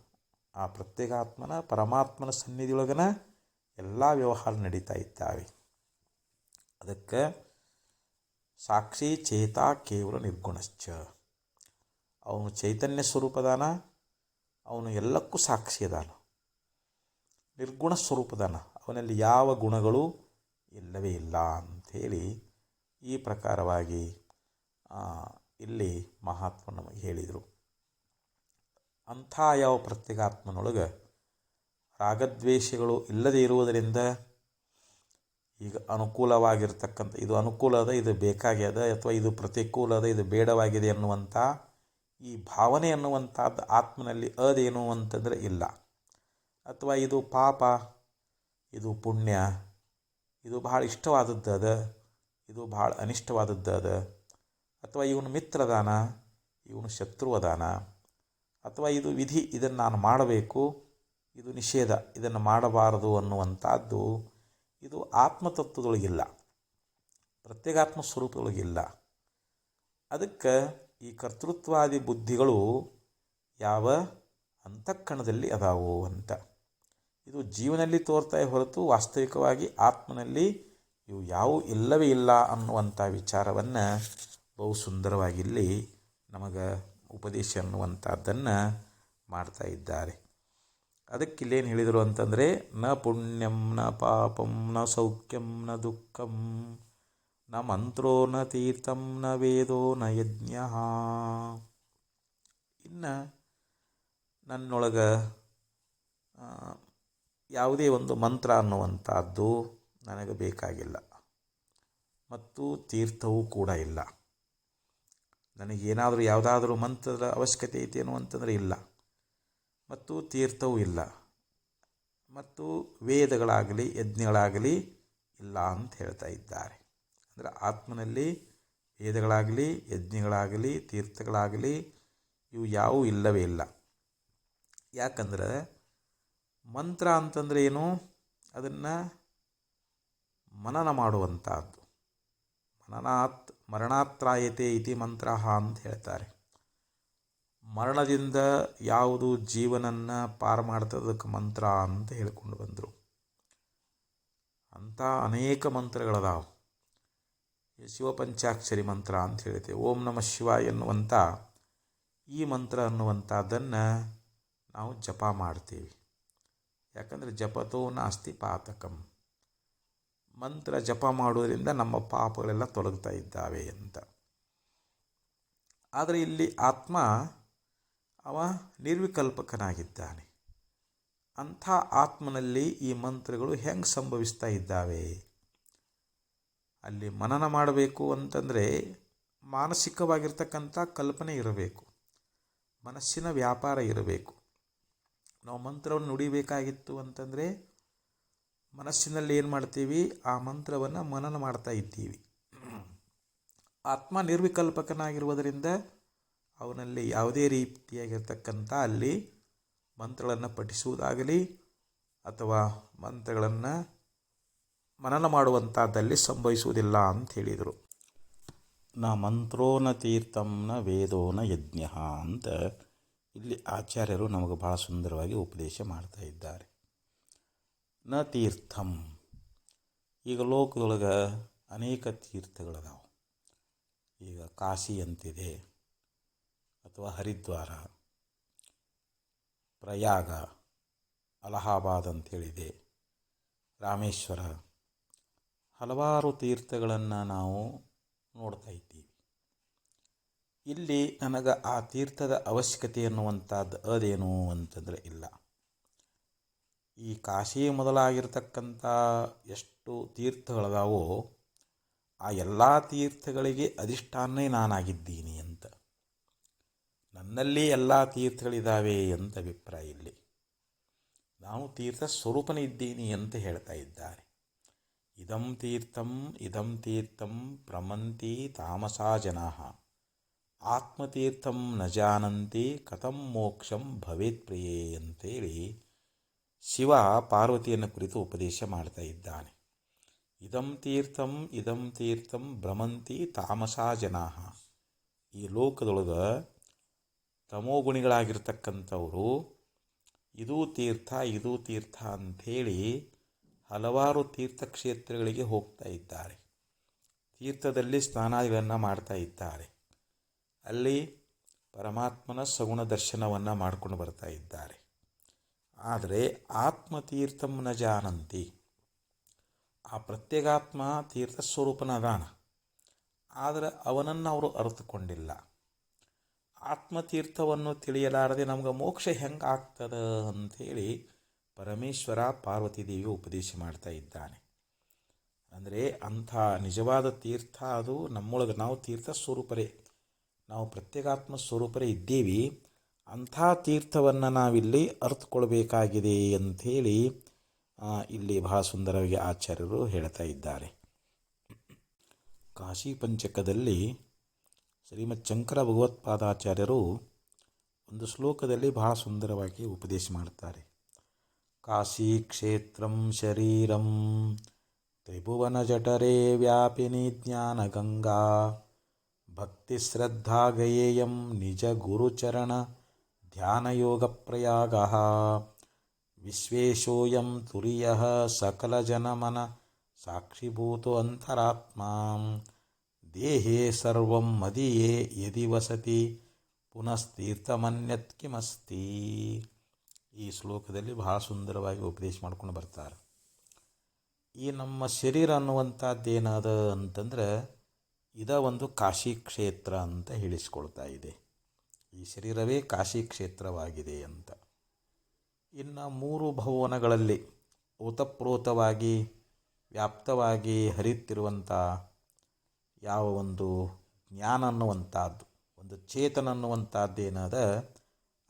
A: ಆ ಪ್ರತ್ಯೇಕಾತ್ಮನ ಪರಮಾತ್ಮನ ಸನ್ನಿಧಿಯೊಳಗನ ಎಲ್ಲ ವ್ಯವಹಾರ ನಡೀತಾ ಇದ್ದಾವೆ. ಅದಕ್ಕೆ ಸಾಕ್ಷಿ ಚೇತ ಕೇವಲ ನಿರ್ಗುಣಶ್ಚ. ಅವನು ಚೈತನ್ಯ ಸ್ವರೂಪದಾನ, ಅವನು ಎಲ್ಲಕ್ಕೂ ಸಾಕ್ಷಿ ಅದಾನ. ನಿರ್ಗುಣ ಸ್ವರೂಪದಾನ, ಅವನಲ್ಲಿ ಯಾವ ಗುಣಗಳು ಇಲ್ಲವೇ ಇಲ್ಲ ಅಂಥೇಳಿ ಈ ಪ್ರಕಾರವಾಗಿ ಇಲ್ಲಿ ಮಹಾತ್ಮ ನಮಗೆ ಹೇಳಿದರು. ಅಂಥ ಯಾವ ಪ್ರತ್ಯೇಕಾತ್ಮನೊಳಗೆ ರಾಗದ್ವೇಷಗಳು ಇಲ್ಲದೇ ಇರುವುದರಿಂದ ಈಗ ಅನುಕೂಲವಾಗಿರ್ತಕ್ಕಂಥ ಇದು ಅನುಕೂಲ ಅದ, ಇದು ಬೇಕಾಗ್ಯದ, ಅಥವಾ ಇದು ಪ್ರತಿಕೂಲ ಅದ, ಇದು ಬೇಡವಾಗಿದೆ ಅನ್ನುವಂಥ ಈ ಭಾವನೆ ಅನ್ನುವಂಥದ್ದು ಆತ್ಮನಲ್ಲಿ ಅದೇನು ಅಂತಂದರೆ ಇಲ್ಲ. ಅಥವಾ ಇದು ಪಾಪ, ಇದು ಪುಣ್ಯ, ಇದು ಭಾಳ ಇಷ್ಟವಾದದ್ದು ಅದ, ಇದು ಭಾಳ ಅನಿಷ್ಟವಾದದ್ದು ಅದ, ಅಥವಾ ಇವನು ಮಿತ್ರದಾನ, ಇವನು ಶತ್ರು ಅದಾನ, ಅಥವಾ ಇದು ವಿಧಿ, ಇದನ್ನು ನಾನು ಮಾಡಬೇಕು, ಇದು ನಿಷೇಧ, ಇದನ್ನು ಮಾಡಬಾರದು ಅನ್ನುವಂಥದ್ದು ಇದು ಆತ್ಮತತ್ವದೊಳಗಿಲ್ಲ, ಪ್ರತ್ಯೇಗಾತ್ಮ ಸ್ವರೂಪದೊಳಗಿಲ್ಲ. ಅದಕ್ಕೆ ಈ ಕರ್ತೃತ್ವಾದಿ ಬುದ್ಧಿಗಳು ಯಾವ ಅಂತಃಕರಣದಲ್ಲಿ ಅದಾವು ಅಂತ ಇದು ಜೀವನಲ್ಲಿ ತೋರ್ತಾ ಹೊರತು ವಾಸ್ತವಿಕವಾಗಿ ಆತ್ಮನಲ್ಲಿ ಇವು ಯಾವುವು ಇಲ್ಲವೇ ಇಲ್ಲ ಅನ್ನುವಂಥ ವಿಚಾರವನ್ನು ಬಹು ಸುಂದರವಾಗಿ ಇಲ್ಲಿ ನಮಗೆ ಉಪದೇಶ ಅನ್ನುವಂಥದ್ದನ್ನು ಮಾಡ್ತಾ ಇದ್ದಾರೆ. ಅದಕ್ಕೆ ಇಲ್ಲೇನು ಹೇಳಿದರು ಅಂತಂದರೆ, ನ ಪುಣ್ಯಂ ನ ಪಾಪಂ ನ ಸೌಖ್ಯಂ ನ ದುಃಖಂ ನ ಮಂತ್ರೋ ನ ತೀರ್ಥಂ ನ ವೇದೋ ನ ಯಜ್ಞ. ಇನ್ನು ನನ್ನೊಳಗೆ ಯಾವುದೇ ಒಂದು ಮಂತ್ರ ಅನ್ನುವಂಥದ್ದು ನನಗೆ ಬೇಕಾಗಿಲ್ಲ, ಮತ್ತು ತೀರ್ಥವೂ ಕೂಡ ಇಲ್ಲ. ನನಗೇನಾದರೂ ಯಾವುದಾದ್ರೂ ಮಂತ್ರದ ಅವಶ್ಯಕತೆ ಐತೆ ಅಂತಂದರೆ ಇಲ್ಲ, ಮತ್ತು ತೀರ್ಥವೂ ಇಲ್ಲ, ಮತ್ತು ವೇದಗಳಾಗಲಿ ಯಜ್ಞಗಳಾಗಲಿ ಇಲ್ಲ ಅಂತ ಹೇಳ್ತಾ ಇದ್ದಾರೆ. ಅಂದರೆ ಆತ್ಮನಲ್ಲಿ ವೇದಗಳಾಗಲಿ ಯಜ್ಞಗಳಾಗಲಿ ತೀರ್ಥಗಳಾಗಲಿ ಇವು ಯಾವುವು ಇಲ್ಲವೇ ಇಲ್ಲ. ಯಾಕಂದ್ರೆ ಮಂತ್ರ ಅಂತಂದರೆ ಏನು, ಅದನ್ನು ಮನನ ಮಾಡುವಂಥದ್ದು. ಮರಣಾತ್ರಾಯತೆ ಇತಿ ಮಂತ್ರ ಅಂತ ಹೇಳ್ತಾರೆ. ಮರಣದಿಂದ ಯಾವುದು ಜೀವನನ್ನು ಪಾರು ಮಾಡ್ತದಕ್ಕೆ ಮಂತ್ರ ಅಂತ ಹೇಳ್ಕೊಂಡು ಬಂದರು. ಅಂಥ ಅನೇಕ ಮಂತ್ರಗಳದಾವು. ಶಿವಪಂಚಾಕ್ಷರಿ ಮಂತ್ರ ಅಂತ ಹೇಳ್ತೇವೆ. ಓಂ ನಮಃ ಶಿವಾಯ ಎನ್ನುವಂಥ ಈ ಮಂತ್ರ ಅನ್ನುವಂಥದ್ದನ್ನು ನಾವು ಜಪ ಮಾಡ್ತೀವಿ. ಯಾಕಂದರೆ ಜಪತೋ ನಾಸ್ತಿ ಪಾತಕಂ, ಮಂತ್ರ ಜಪ ಮಾಡುವುದರಿಂದ ನಮ್ಮ ಪಾಪಗಳೆಲ್ಲ ತೊಲಗ್ತಾ ಇದ್ದಾವೆ ಅಂತ. ಆದರೆ ಇಲ್ಲಿ ಆತ್ಮ ಅವ ನಿರ್ವಿಕಲ್ಪಕನಾಗಿದ್ದಾನೆ. ಅಂಥ ಆತ್ಮನಲ್ಲಿ ಈ ಮಂತ್ರಗಳು ಹೆಂಗೆ ಸಂಭವಿಸ್ತಾ ಇದ್ದಾವೆ? ಅಲ್ಲಿ ಮನನ ಮಾಡಬೇಕು ಅಂತಂದರೆ ಮಾನಸಿಕವಾಗಿರ್ತಕ್ಕಂಥ ಕಲ್ಪನೆ ಇರಬೇಕು, ಮನಸ್ಸಿನ ವ್ಯಾಪಾರ ಇರಬೇಕು. ನಾವು ಮಂತ್ರವನ್ನು ನುಡಿಬೇಕಾಗಿತ್ತು ಅಂತಂದರೆ ಮನಸ್ಸಿನಲ್ಲಿ ಏನು ಮಾಡ್ತೀವಿ, ಆ ಮಂತ್ರವನ್ನು ಮನನ ಮಾಡ್ತಾ ಇದ್ದೀವಿ. ಆತ್ಮ ನಿರ್ವಿಕಲ್ಪಕನಾಗಿರುವುದರಿಂದ ಅವನಲ್ಲಿ ಯಾವುದೇ ರೀತಿಯಾಗಿರ್ತಕ್ಕಂಥ ಅಲ್ಲಿ ಮಂತ್ರಗಳನ್ನು ಪಠಿಸುವುದಾಗಲಿ ಅಥವಾ ಮಂತ್ರಗಳನ್ನು ಮನನ ಮಾಡುವಂಥದ್ದಲ್ಲಿ ಸಂಭವಿಸುವುದಿಲ್ಲ ಅಂತ ಹೇಳಿದರು. ನ ಮಂತ್ರೋ ನ ತೀರ್ಥಂ ನ ವೇದೋ ನ ಯಜ್ಞ ಅಂತ ಇಲ್ಲಿ ಆಚಾರ್ಯರು ನಮಗೆ ಭಾಳ ಸುಂದರವಾಗಿ ಉಪದೇಶ ಮಾಡ್ತಾ ಇದ್ದಾರೆ. ನ ತೀರ್ಥಂ, ಈಗ ಲೋಕದೊಳಗೆ ಅನೇಕ ತೀರ್ಥಗಳದಾವು. ಈಗ ಕಾಶಿ ಅಂತಿದೆ, ಅಥವಾ ಹರಿದ್ವಾರ, ಪ್ರಯಾಗ, ಅಲಹಾಬಾದ್ ಅಂಥೇಳಿದೆ, ರಾಮೇಶ್ವರ, ಹಲವಾರು ತೀರ್ಥಗಳನ್ನು ನಾವು ನೋಡ್ತಾ ಇದ್ದೀವಿ. ಇಲ್ಲಿ ನನಗೆ ಆ ತೀರ್ಥದ ಅವಶ್ಯಕತೆ ಅನ್ನುವಂಥದ್ದು ಅದೇನು ಅಂತಂದರೆ ಇಲ್ಲ. ಈ ಕಾಶಿ ಮೊದಲಾಗಿರ್ತಕ್ಕಂಥ ಎಷ್ಟು ತೀರ್ಥಗಳದಾವೋ ಆ ಎಲ್ಲ ತೀರ್ಥಗಳಿಗೆ ಅಧಿಷ್ಠಾನೇ ನಾನಾಗಿದ್ದೀನಿ ಅಂತ, ನನ್ನಲ್ಲಿ ಎಲ್ಲ ತೀರ್ಥಗಳಿದ್ದಾವೆ ಅಂತ ಅಭಿಪ್ರಾಯ. ಇಲ್ಲಿ ನಾನು ತೀರ್ಥ ಸ್ವರೂಪನೇ ಇದ್ದೀನಿ ಅಂತ ಹೇಳ್ತಾ ಇದ್ದಾರೆ. ಇದಂ ತೀರ್ಥಂ ಪ್ರಮಂತಿ ತಾಮಸಾ ಜನಾಃ ಆತ್ಮತೀರ್ಥಂ ನ ಜಾನಂತಿ ಕಥಂ ಮೋಕ್ಷಂ ಭವೇತ್ ಪ್ರಿಯೇ ಅಂತೇಳಿ ಶಿವ ಪಾರ್ವತಿಯನ್ನು ಕುರಿತು ಉಪದೇಶ ಮಾಡ್ತಾ ಇದ್ದಾನೆ. ಇದಂ ತೀರ್ಥಂ ಭ್ರಮಂತಿ ತಾಮಸಾ ಜನಾಃ. ಈ ಲೋಕದೊಳಗೆ ತಮೋಗುಣಿಗಳಾಗಿರ್ತಕ್ಕಂಥವರು ಇದೂ ತೀರ್ಥ ಅಂಥೇಳಿ ಹಲವಾರು ತೀರ್ಥಕ್ಷೇತ್ರಗಳಿಗೆ ಹೋಗ್ತಾ ಇದ್ದಾರೆ. ತೀರ್ಥದಲ್ಲಿ ಸ್ನಾನಾದಿಗಳನ್ನು ಮಾಡ್ತಾ ಇದ್ದಾರೆ. ಅಲ್ಲಿ ಪರಮಾತ್ಮನ ಸಗುಣ ದರ್ಶನವನ್ನು ಮಾಡಿಕೊಂಡು ಬರ್ತಾ ಇದ್ದಾರೆ. ಆದರೆ ಆತ್ಮತೀರ್ಥಂ ನ ಜಾನಂತಿ, ಆ ಪ್ರತ್ಯೇಗಾತ್ಮ ತೀರ್ಥ ಸ್ವರೂಪನದಾನ, ಆದರೆ ಅವನನ್ನು ಅವರು ಅರಿತುಕೊಂಡಿಲ್ಲ. ಆತ್ಮತೀರ್ಥವನ್ನು ತಿಳಿಯಲಾರದೆ ನಮ್ಗೆ ಮೋಕ್ಷ ಹೆಂಗೆ ಆಗ್ತದೆ ಅಂಥೇಳಿ ಪರಮೇಶ್ವರ ಪಾರ್ವತಿ ದೇವಿ ಉಪದೇಶ ಮಾಡ್ತಾ ಇದ್ದಾನೆ. ಅಂದರೆ ಅಂಥ ನಿಜವಾದ ತೀರ್ಥ ಅದು ನಮ್ಮೊಳಗೆ. ನಾವು ತೀರ್ಥ ಸ್ವರೂಪರೇ, ನಾವು ಪ್ರತ್ಯೇಗಾತ್ಮ ಸ್ವರೂಪರೇ ಇದ್ದೀವಿ. ಅಂಥ ತೀರ್ಥವನ್ನು ನಾವಿಲ್ಲಿ ಅರ್ಥಕೊಳ್ಬೇಕಾಗಿದೆ ಅಂಥೇಳಿ ಇಲ್ಲಿ ಬಹಳ ಸುಂದರವಾಗಿ ಆಚಾರ್ಯರು ಹೇಳ್ತಾ ಇದ್ದಾರೆ. ಕಾಶಿ ಪಂಚಕದಲ್ಲಿ ಶ್ರೀಮದ್ ಶಂಕರ ಭಗವತ್ಪಾದಾಚಾರ್ಯರು ಒಂದು ಶ್ಲೋಕದಲ್ಲಿ ಬಹಳ ಸುಂದರವಾಗಿ ಉಪದೇಶ ಮಾಡ್ತಾರೆ. ಕಾಶಿ ಕ್ಷೇತ್ರಂ ಶರೀರಂ ತ್ರಿಭುವನ ಜಠರೇ ವ್ಯಾಪಿನಿ ಜ್ಞಾನಗಂಗಾ ಭಕ್ತಿ ಶ್ರದ್ಧಾ ಗಯೇಯಂ ನಿಜ ಗುರುಚರಣ ಧ್ಯಾನಯೋಗ ಪ್ರಯಾಗ ವಿಶ್ವೇಶೋಯಂ ತುರಿಯಃ ಸಕಲ ಜನಮನ ಸಾಕ್ಷಿಭೂತೋ ಅಂತರಾತ್ಮ ದೇಹೇ ಸರ್ವಂ ಮದಿಯೇ ಯದಿ ವಸತಿ ಪುನಸ್ತೀರ್ಥಮನ್ಯತ್ ಕಿಮಸ್ತಿ. ಈ ಶ್ಲೋಕದಲ್ಲಿ ಬಹಳ ಸುಂದರವಾಗಿ ಉಪದೇಶ ಮಾಡ್ಕೊಂಡು ಬರ್ತಾರೆ. ಈ ನಮ್ಮ ಶರೀರ ಅನ್ನುವಂಥದ್ದೇನದ ಅಂತಂದ್ರೆ ಒಂದು ಕಾಶಿ ಕ್ಷೇತ್ರ ಅಂತ ಹೇಳಿಸ್ಕೊಳ್ತಾ ಇದೆ. ಈ ಶರೀರವೇ ಕಾಶಿ ಕ್ಷೇತ್ರವಾಗಿದೆ ಅಂತ. ಇನ್ನು 3 ಭುವನಗಳಲ್ಲಿ ಓತಪ್ರೋತವಾಗಿ ವ್ಯಾಪ್ತವಾಗಿ ಹರಿಯುತ್ತಿರುವಂಥ ಯಾವ ಒಂದು ಜ್ಞಾನ ಅನ್ನುವಂಥದ್ದು, ಒಂದು ಚೇತನ ಅನ್ನುವಂಥದ್ದೇನದ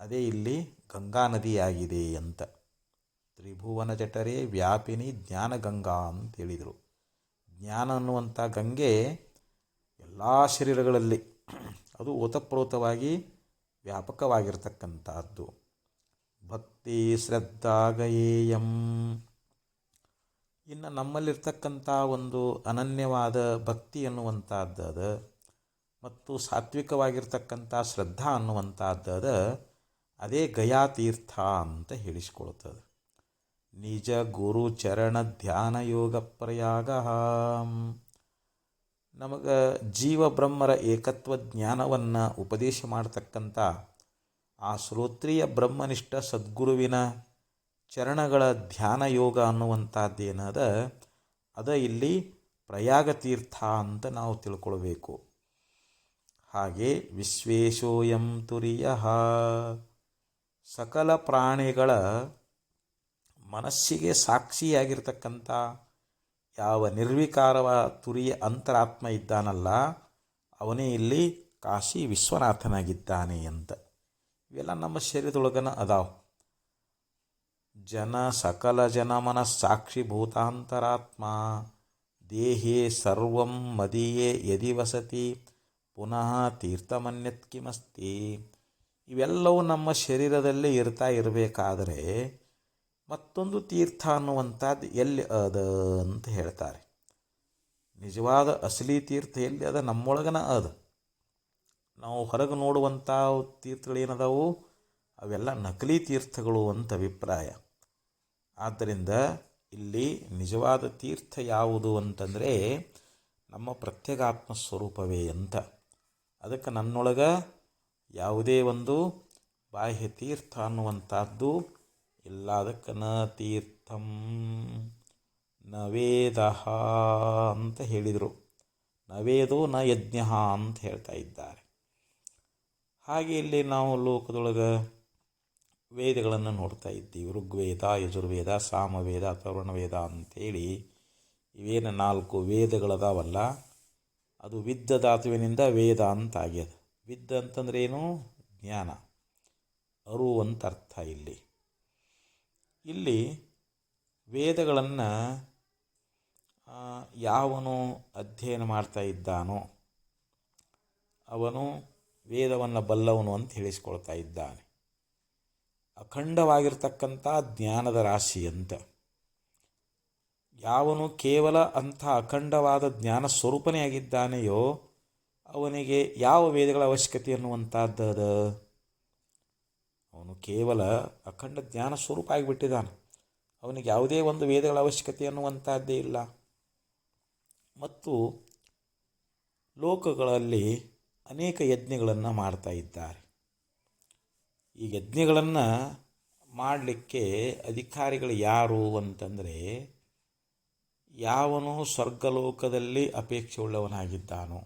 A: ಅದೇ ಇಲ್ಲಿ ಗಂಗಾ ನದಿಯಾಗಿದೆ ಅಂತ. ತ್ರಿಭುವನ ಜಠರೇ ವ್ಯಾಪಿನಿ ಜ್ಞಾನ ಗಂಗಾ ಅಂತ ಹೇಳಿದರು. ಜ್ಞಾನ ಅನ್ನುವಂಥ ಗಂಗೆ ಎಲ್ಲ ಶರೀರಗಳಲ್ಲಿ ಅದು ಓತಪ್ರೋತವಾಗಿ ವ್ಯಾಪಕವಾಗಿರ್ತಕ್ಕಂಥದ್ದು. ಭಕ್ತಿ ಶ್ರದ್ಧಾ ಗಯೇಯಂ, ಇನ್ನು ನಮ್ಮಲ್ಲಿರ್ತಕ್ಕಂಥ ಒಂದು ಅನನ್ಯವಾದ ಭಕ್ತಿ ಅನ್ನುವಂಥದ್ದು ಮತ್ತು ಸಾತ್ವಿಕವಾಗಿರ್ತಕ್ಕಂಥ ಶ್ರದ್ಧಾ ಅನ್ನುವಂಥದ್ದು ಅದೇ ಗಯಾತೀರ್ಥ ಅಂತ ಹೇಳಿಸ್ಕೊಳ್ತದೆ. ನಿಜ ಗುರು ಚರಣ ಧ್ಯಾನ ಯೋಗ ಪ್ರಯಾಗ, ನಮಗೆ ಜೀವ ಬ್ರಹ್ಮರ ಏಕತ್ವ ಜ್ಞಾನವನ್ನು ಉಪದೇಶ ಮಾಡತಕ್ಕಂಥ ಆ ಶ್ರೋತ್ರಿಯ ಬ್ರಹ್ಮನಿಷ್ಠ ಸದ್ಗುರುವಿನ ಚರಣಗಳ ಧ್ಯಾನ ಯೋಗ ಅನ್ನುವಂಥದ್ದೇನದ ಅದ ಇಲ್ಲಿ ಪ್ರಯಾಗ ತೀರ್ಥ ಅಂತ ನಾವು ತಿಳ್ಕೊಳ್ಬೇಕು. ಹಾಗೆ ವಿಶ್ವೇಶೋಯಂ ತುರಿಯಃ, ಸಕಲ ಪ್ರಾಣಿಗಳ ಮನಸ್ಸಿಗೆ ಸಾಕ್ಷಿಯಾಗಿರ್ತಕ್ಕಂಥ ಯಾವ ನಿರ್ವಿಕಾರವ ತುರಿಯ ಅಂತರಾತ್ಮ ಇದ್ದಾನಲ್ಲ ಅವನೇ ಇಲ್ಲಿ ಕಾಶಿ ವಿಶ್ವನಾಥನಾಗಿದ್ದಾನೆ ಅಂತ. ಇವೆಲ್ಲ ನಮ್ಮ ಶರೀರದೊಳಗನ ಅದಾವ. ಸಕಲ ಜನ ಮನಸ್ಸಾಕ್ಷಿ ಭೂತಾಂತರಾತ್ಮ ದೇಹೇ ಸರ್ವಂ ಮದಿಯೇ ಯದಿ ವಸತಿ ಪುನಃ ತೀರ್ಥಮನ್ಯತ್ ಕಿಮಸ್ತಿ. ಇವೆಲ್ಲವೂ ನಮ್ಮ ಶರೀರದಲ್ಲೇ ಇರಬೇಕಾದರೆ ಮತ್ತೊಂದು ತೀರ್ಥ ಅನ್ನುವಂಥದ್ದು ಎಲ್ಲಿ ಅದ ಅಂತ ಹೇಳ್ತಾರೆ. ನಿಜವಾದ ಅಸಲಿ ತೀರ್ಥ ಎಲ್ಲಿ ಅದ? ನಮ್ಮೊಳಗನ ಅದ. ನಾವು ಹೊರಗೆ ನೋಡುವಂಥ ತೀರ್ಥಗಳೇನದಾವು ಅವೆಲ್ಲ ನಕಲಿ ತೀರ್ಥಗಳು ಅಂತ ಅಭಿಪ್ರಾಯ. ಆದ್ದರಿಂದ ಇಲ್ಲಿ ನಿಜವಾದ ತೀರ್ಥ ಯಾವುದು ಅಂತಂದರೆ ನಮ್ಮ ಪ್ರತ್ಯೇಗಾತ್ಮ ಸ್ವರೂಪವೇ ಅಂತ. ಅದಕ್ಕೆ ನನ್ನೊಳಗೆ ಯಾವುದೇ ಒಂದು ಬಾಹ್ಯ ತೀರ್ಥ ಅನ್ನುವಂಥದ್ದು ಇಲ್ಲ. ಅದಕ್ಕೆ ನ ತೀರ್ಥಂ ನ ವೇದ ಅಂತ ಹೇಳಿದರು. ನ ವೇದೋ ನ ಯಜ್ಞ ಅಂತ ಹೇಳ್ತಾ ಇದ್ದಾರೆ. ಹಾಗೆ ಇಲ್ಲಿ ನಾವು ಲೋಕದೊಳಗೆ ವೇದಗಳನ್ನು ನೋಡ್ತಾ ಇದ್ದೀವಿ. ಋಗ್ವೇದ, ಯಜುರ್ವೇದ, ಸಾಮವೇದ, ಅಥರ್ವಣವೇದ ಅಂಥೇಳಿ ಇವೇನು 4 ವೇದಗಳದಾವಲ್ಲ, ಅದು ವಿದ್ದ ಧಾತುವಿನಿಂದ ವೇದ ಅಂತ ಆಗ್ಯದ. ವಿದ್ದ ಅಂತಂದ್ರೆ ಏನು? ಜ್ಞಾನ, ಅರು ಅಂತ ಅರ್ಥ. ಇಲ್ಲಿ ವೇದಗಳನ್ನು ಯಾವನು ಅಧ್ಯಯನ ಮಾಡ್ತಾ ಇದ್ದಾನೋ ಅವನು ವೇದವನ್ನು ಬಲ್ಲವನು ಅಂತ ಹೇಳಿಸ್ಕೊಳ್ತಾ ಇದ್ದಾನೆ. ಅಖಂಡವಾಗಿರ್ತಕ್ಕಂಥ ಜ್ಞಾನದ ರಾಶಿ ಅಂತ. ಯಾವನು ಕೇವಲ ಅಂಥ ಅಖಂಡವಾದ ಜ್ಞಾನ ಸ್ವರೂಪನೇ ಆಗಿದ್ದಾನೆಯೋ ಅವನಿಗೆ ಯಾವ ವೇದಗಳ ಅವಶ್ಯಕತೆ ಅನ್ನುವಂಥದ್ದು? ಅವನು ಕೇವಲ ಅಖಂಡ ಜ್ಞಾನ ಸ್ವರೂಪ ಆಗಿಬಿಟ್ಟಿದ್ದಾನೆ. ಅವನಿಗೆ ಯಾವುದೇ ಒಂದು ವೇದಗಳ ಅವಶ್ಯಕತೆ ಅನ್ನುವಂಥದ್ದೇ ಇಲ್ಲ. ಮತ್ತು ಲೋಕಗಳಲ್ಲಿ ಅನೇಕ ಯಜ್ಞಗಳನ್ನು ಮಾಡ್ತಾ ಇದ್ದಾರೆ. ಈ ಯಜ್ಞಗಳನ್ನು ಮಾಡಲಿಕ್ಕೆ ಅಧಿಕಾರಿಗಳು ಯಾರು ಅಂತಂದರೆ, ಯಾವನು ಸ್ವರ್ಗಲೋಕದಲ್ಲಿ ಅಪೇಕ್ಷೆ ಉಳ್ಳವನಾಗಿದ್ದಾನೋ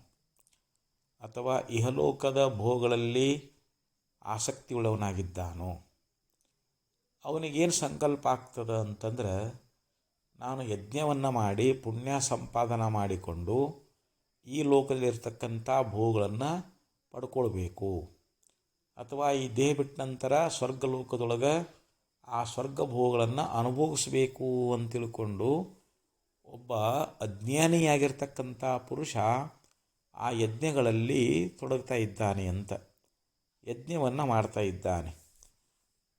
A: ಅಥವಾ ಇಹಲೋಕದ ಭೋಗಗಳಲ್ಲಿ ಆಸಕ್ತಿ ಉಳ್ಳವನಾಗಿದ್ದಾನೋ ಅವನಿಗೇನು ಸಂಕಲ್ಪ ಆಗ್ತದೆ ಅಂತಂದ್ರೆ, ನಾನು ಯಜ್ಞವನ್ನು ಮಾಡಿ ಪುಣ್ಯ ಸಂಪಾದನೆ ಮಾಡಿಕೊಂಡು ಈ ಲೋಕದಲ್ಲಿರ್ತಕ್ಕಂಥ ಭೋಗಗಳನ್ನು ಪಡ್ಕೊಳ್ಬೇಕು, ಅಥವಾ ಈ ದೇಹ ಬಿಟ್ಟ ನಂತರ ಸ್ವರ್ಗಲೋಕದೊಳಗೆ ಆ ಸ್ವರ್ಗ ಭೋಗಗಳನ್ನು ಅನುಭವಿಸಬೇಕು ಅಂತ ತಿಳ್ಕೊಂಡು ಒಬ್ಬ ಅಜ್ಞಾನಿಯಾಗಿರ್ತಕ್ಕಂಥ ಪುರುಷ ಆ ಯಜ್ಞಗಳಲ್ಲಿ ತೊಡಗ್ತಾ ಇದ್ದಾನೆ ಅಂತ ಯಜ್ಞವನ್ನು ಮಾಡ್ತಾ ಇದ್ದಾನೆ.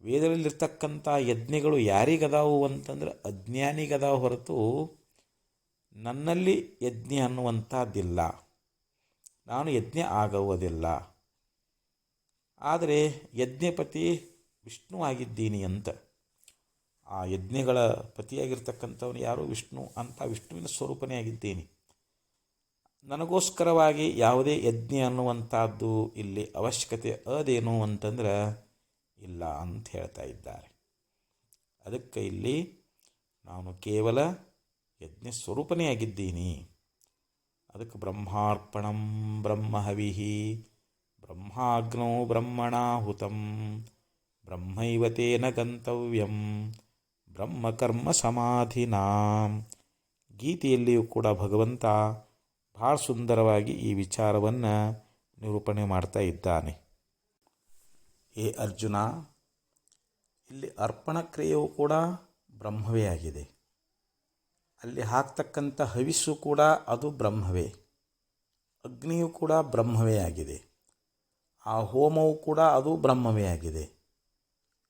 A: ವೇದದಲ್ಲಿರ್ತಕ್ಕಂಥ ಯಜ್ಞಗಳು ಯಾರಿಗದಾವು ಅಂತಂದ್ರೆ ಅಜ್ಞಾನಿಗದಾವು ಹೊರತು ನನ್ನಲ್ಲಿ ಯಜ್ಞ ಅನ್ನುವಂಥದ್ದಿಲ್ಲ, ನಾನು ಯಜ್ಞ ಆಗುವುದಿಲ್ಲ. ಆದರೆ ಯಜ್ಞಪತಿ ವಿಷ್ಣು ಆಗಿದ್ದೀನಿ ಅಂತ, ಆ ಯಜ್ಞಗಳ ಪತಿಯಾಗಿರ್ತಕ್ಕಂಥವನು ಯಾರು? ವಿಷ್ಣು ಅಂತ, ವಿಷ್ಣುವಿನ ಸ್ವರೂಪನೇ ಆಗಿದ್ದೀನಿ. ನನಗೋಸ್ಕರವಾಗಿ ಯಾವುದೇ ಯಜ್ಞ ಅನ್ನುವಂಥದ್ದು ಇಲ್ಲಿ ಅವಶ್ಯಕತೆ ಅದೇನು ಅಂತಂದ್ರೆ ಇಲ್ಲ ಅಂತ ಹೇಳ್ತಾ ಇದ್ದಾರೆ. ಅದಕ್ಕೆ ಇಲ್ಲಿ ನಾನು ಕೇವಲ ಯಜ್ಞ ಸ್ವರೂಪನೇ ಆಗಿದ್ದೀನಿ. ಅದಕ್ಕೆ ಬ್ರಹ್ಮಾರ್ಪಣಂ ಬ್ರಹ್ಮಹವಿಹಿ ಬ್ರಹ್ಮಾಗ್ನೋ ಬ್ರಹ್ಮಣಾಹುತಂ ಬ್ರಹ್ಮೈವ ತೇನ ಗಂತವ್ಯಂ ಬ್ರಹ್ಮಕರ್ಮ ಸಮಾಧಿನಾ. ಗೀತೆಯಲ್ಲಿಯೂ ಕೂಡ ಭಗವಂತ ಭಾಳ ಸುಂದರವಾಗಿ ಈ ವಿಚಾರವನ್ನು ನಿರೂಪಣೆ ಮಾಡ್ತಾ ಇದ್ದಾನೆ. ಹೇ ಅರ್ಜುನ, ಇಲ್ಲಿ ಅರ್ಪಣ ಕ್ರಿಯೆಯೂ ಕೂಡ ಬ್ರಹ್ಮವೇ ಆಗಿದೆ. ಅಲ್ಲಿ ಹಾಕ್ತಕ್ಕಂಥ ಹವಿಸ್ಸು ಕೂಡ ಅದು ಬ್ರಹ್ಮವೇ, ಅಗ್ನಿಯೂ ಕೂಡ ಬ್ರಹ್ಮವೇ ಆಗಿದೆ. ಆ ಹೋಮವು ಕೂಡ ಅದು ಬ್ರಹ್ಮವೇ ಆಗಿದೆ.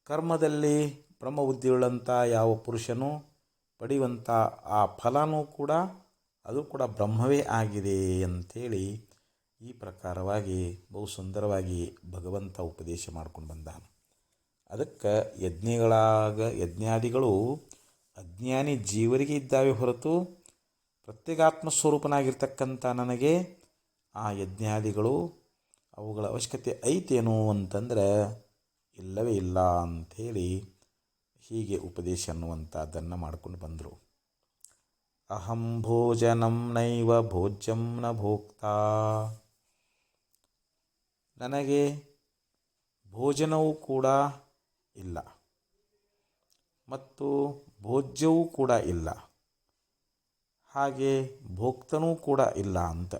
A: ಕರ್ಮದಲ್ಲಿ ಬ್ರಹ್ಮ ಬುದ್ಧಿಯುಳ್ಳಂಥ ಯಾವ ಪುರುಷನು ಪಡೆಯುವಂಥ ಆ ಫಲನೂ ಕೂಡ ಅದು ಕೂಡ ಬ್ರಹ್ಮವೇ ಆಗಿದೆ ಅಂಥೇಳಿ ಈ ಪ್ರಕಾರವಾಗಿ ಬಹು ಸುಂದರವಾಗಿ ಭಗವಂತ ಉಪದೇಶ ಮಾಡ್ಕೊಂಡು ಬಂದಾನ. ಅದಕ್ಕೆ ಯಜ್ಞಾದಿಗಳು ಅಜ್ಞಾನಿ ಜೀವರಿಗೆ ಇದ್ದಾವೆ ಹೊರತು ಪ್ರತ್ಯೇಗಾತ್ಮ ಸ್ವರೂಪನಾಗಿರ್ತಕ್ಕಂಥ ನನಗೆ ಆ ಯಜ್ಞಾದಿಗಳು ಅವುಗಳ ಅವಶ್ಯಕತೆ ಐತೇನು ಅಂತಂದ್ರೆ ಇಲ್ಲವೇ ಇಲ್ಲ ಅಂಥೇಳಿ ಹೀಗೆ ಉಪದೇಶ ಅನ್ನುವಂಥದ್ದನ್ನು ಮಾಡ್ಕೊಂಡು ಬಂದರು. ಅಹಂ ಭೋಜನಂ ನೈವ ಭೋಜ್ಯಂ ನ ಭೋಕ್ತಾ. ನನಗೆ ಭೋಜನವೂ ಕೂಡ ಇಲ್ಲ ಮತ್ತು ಭೋಜ್ಯವೂ ಕೂಡ ಇಲ್ಲ, ಹಾಗೆ ಭೋಕ್ತನೂ ಕೂಡ ಇಲ್ಲ ಅಂತ.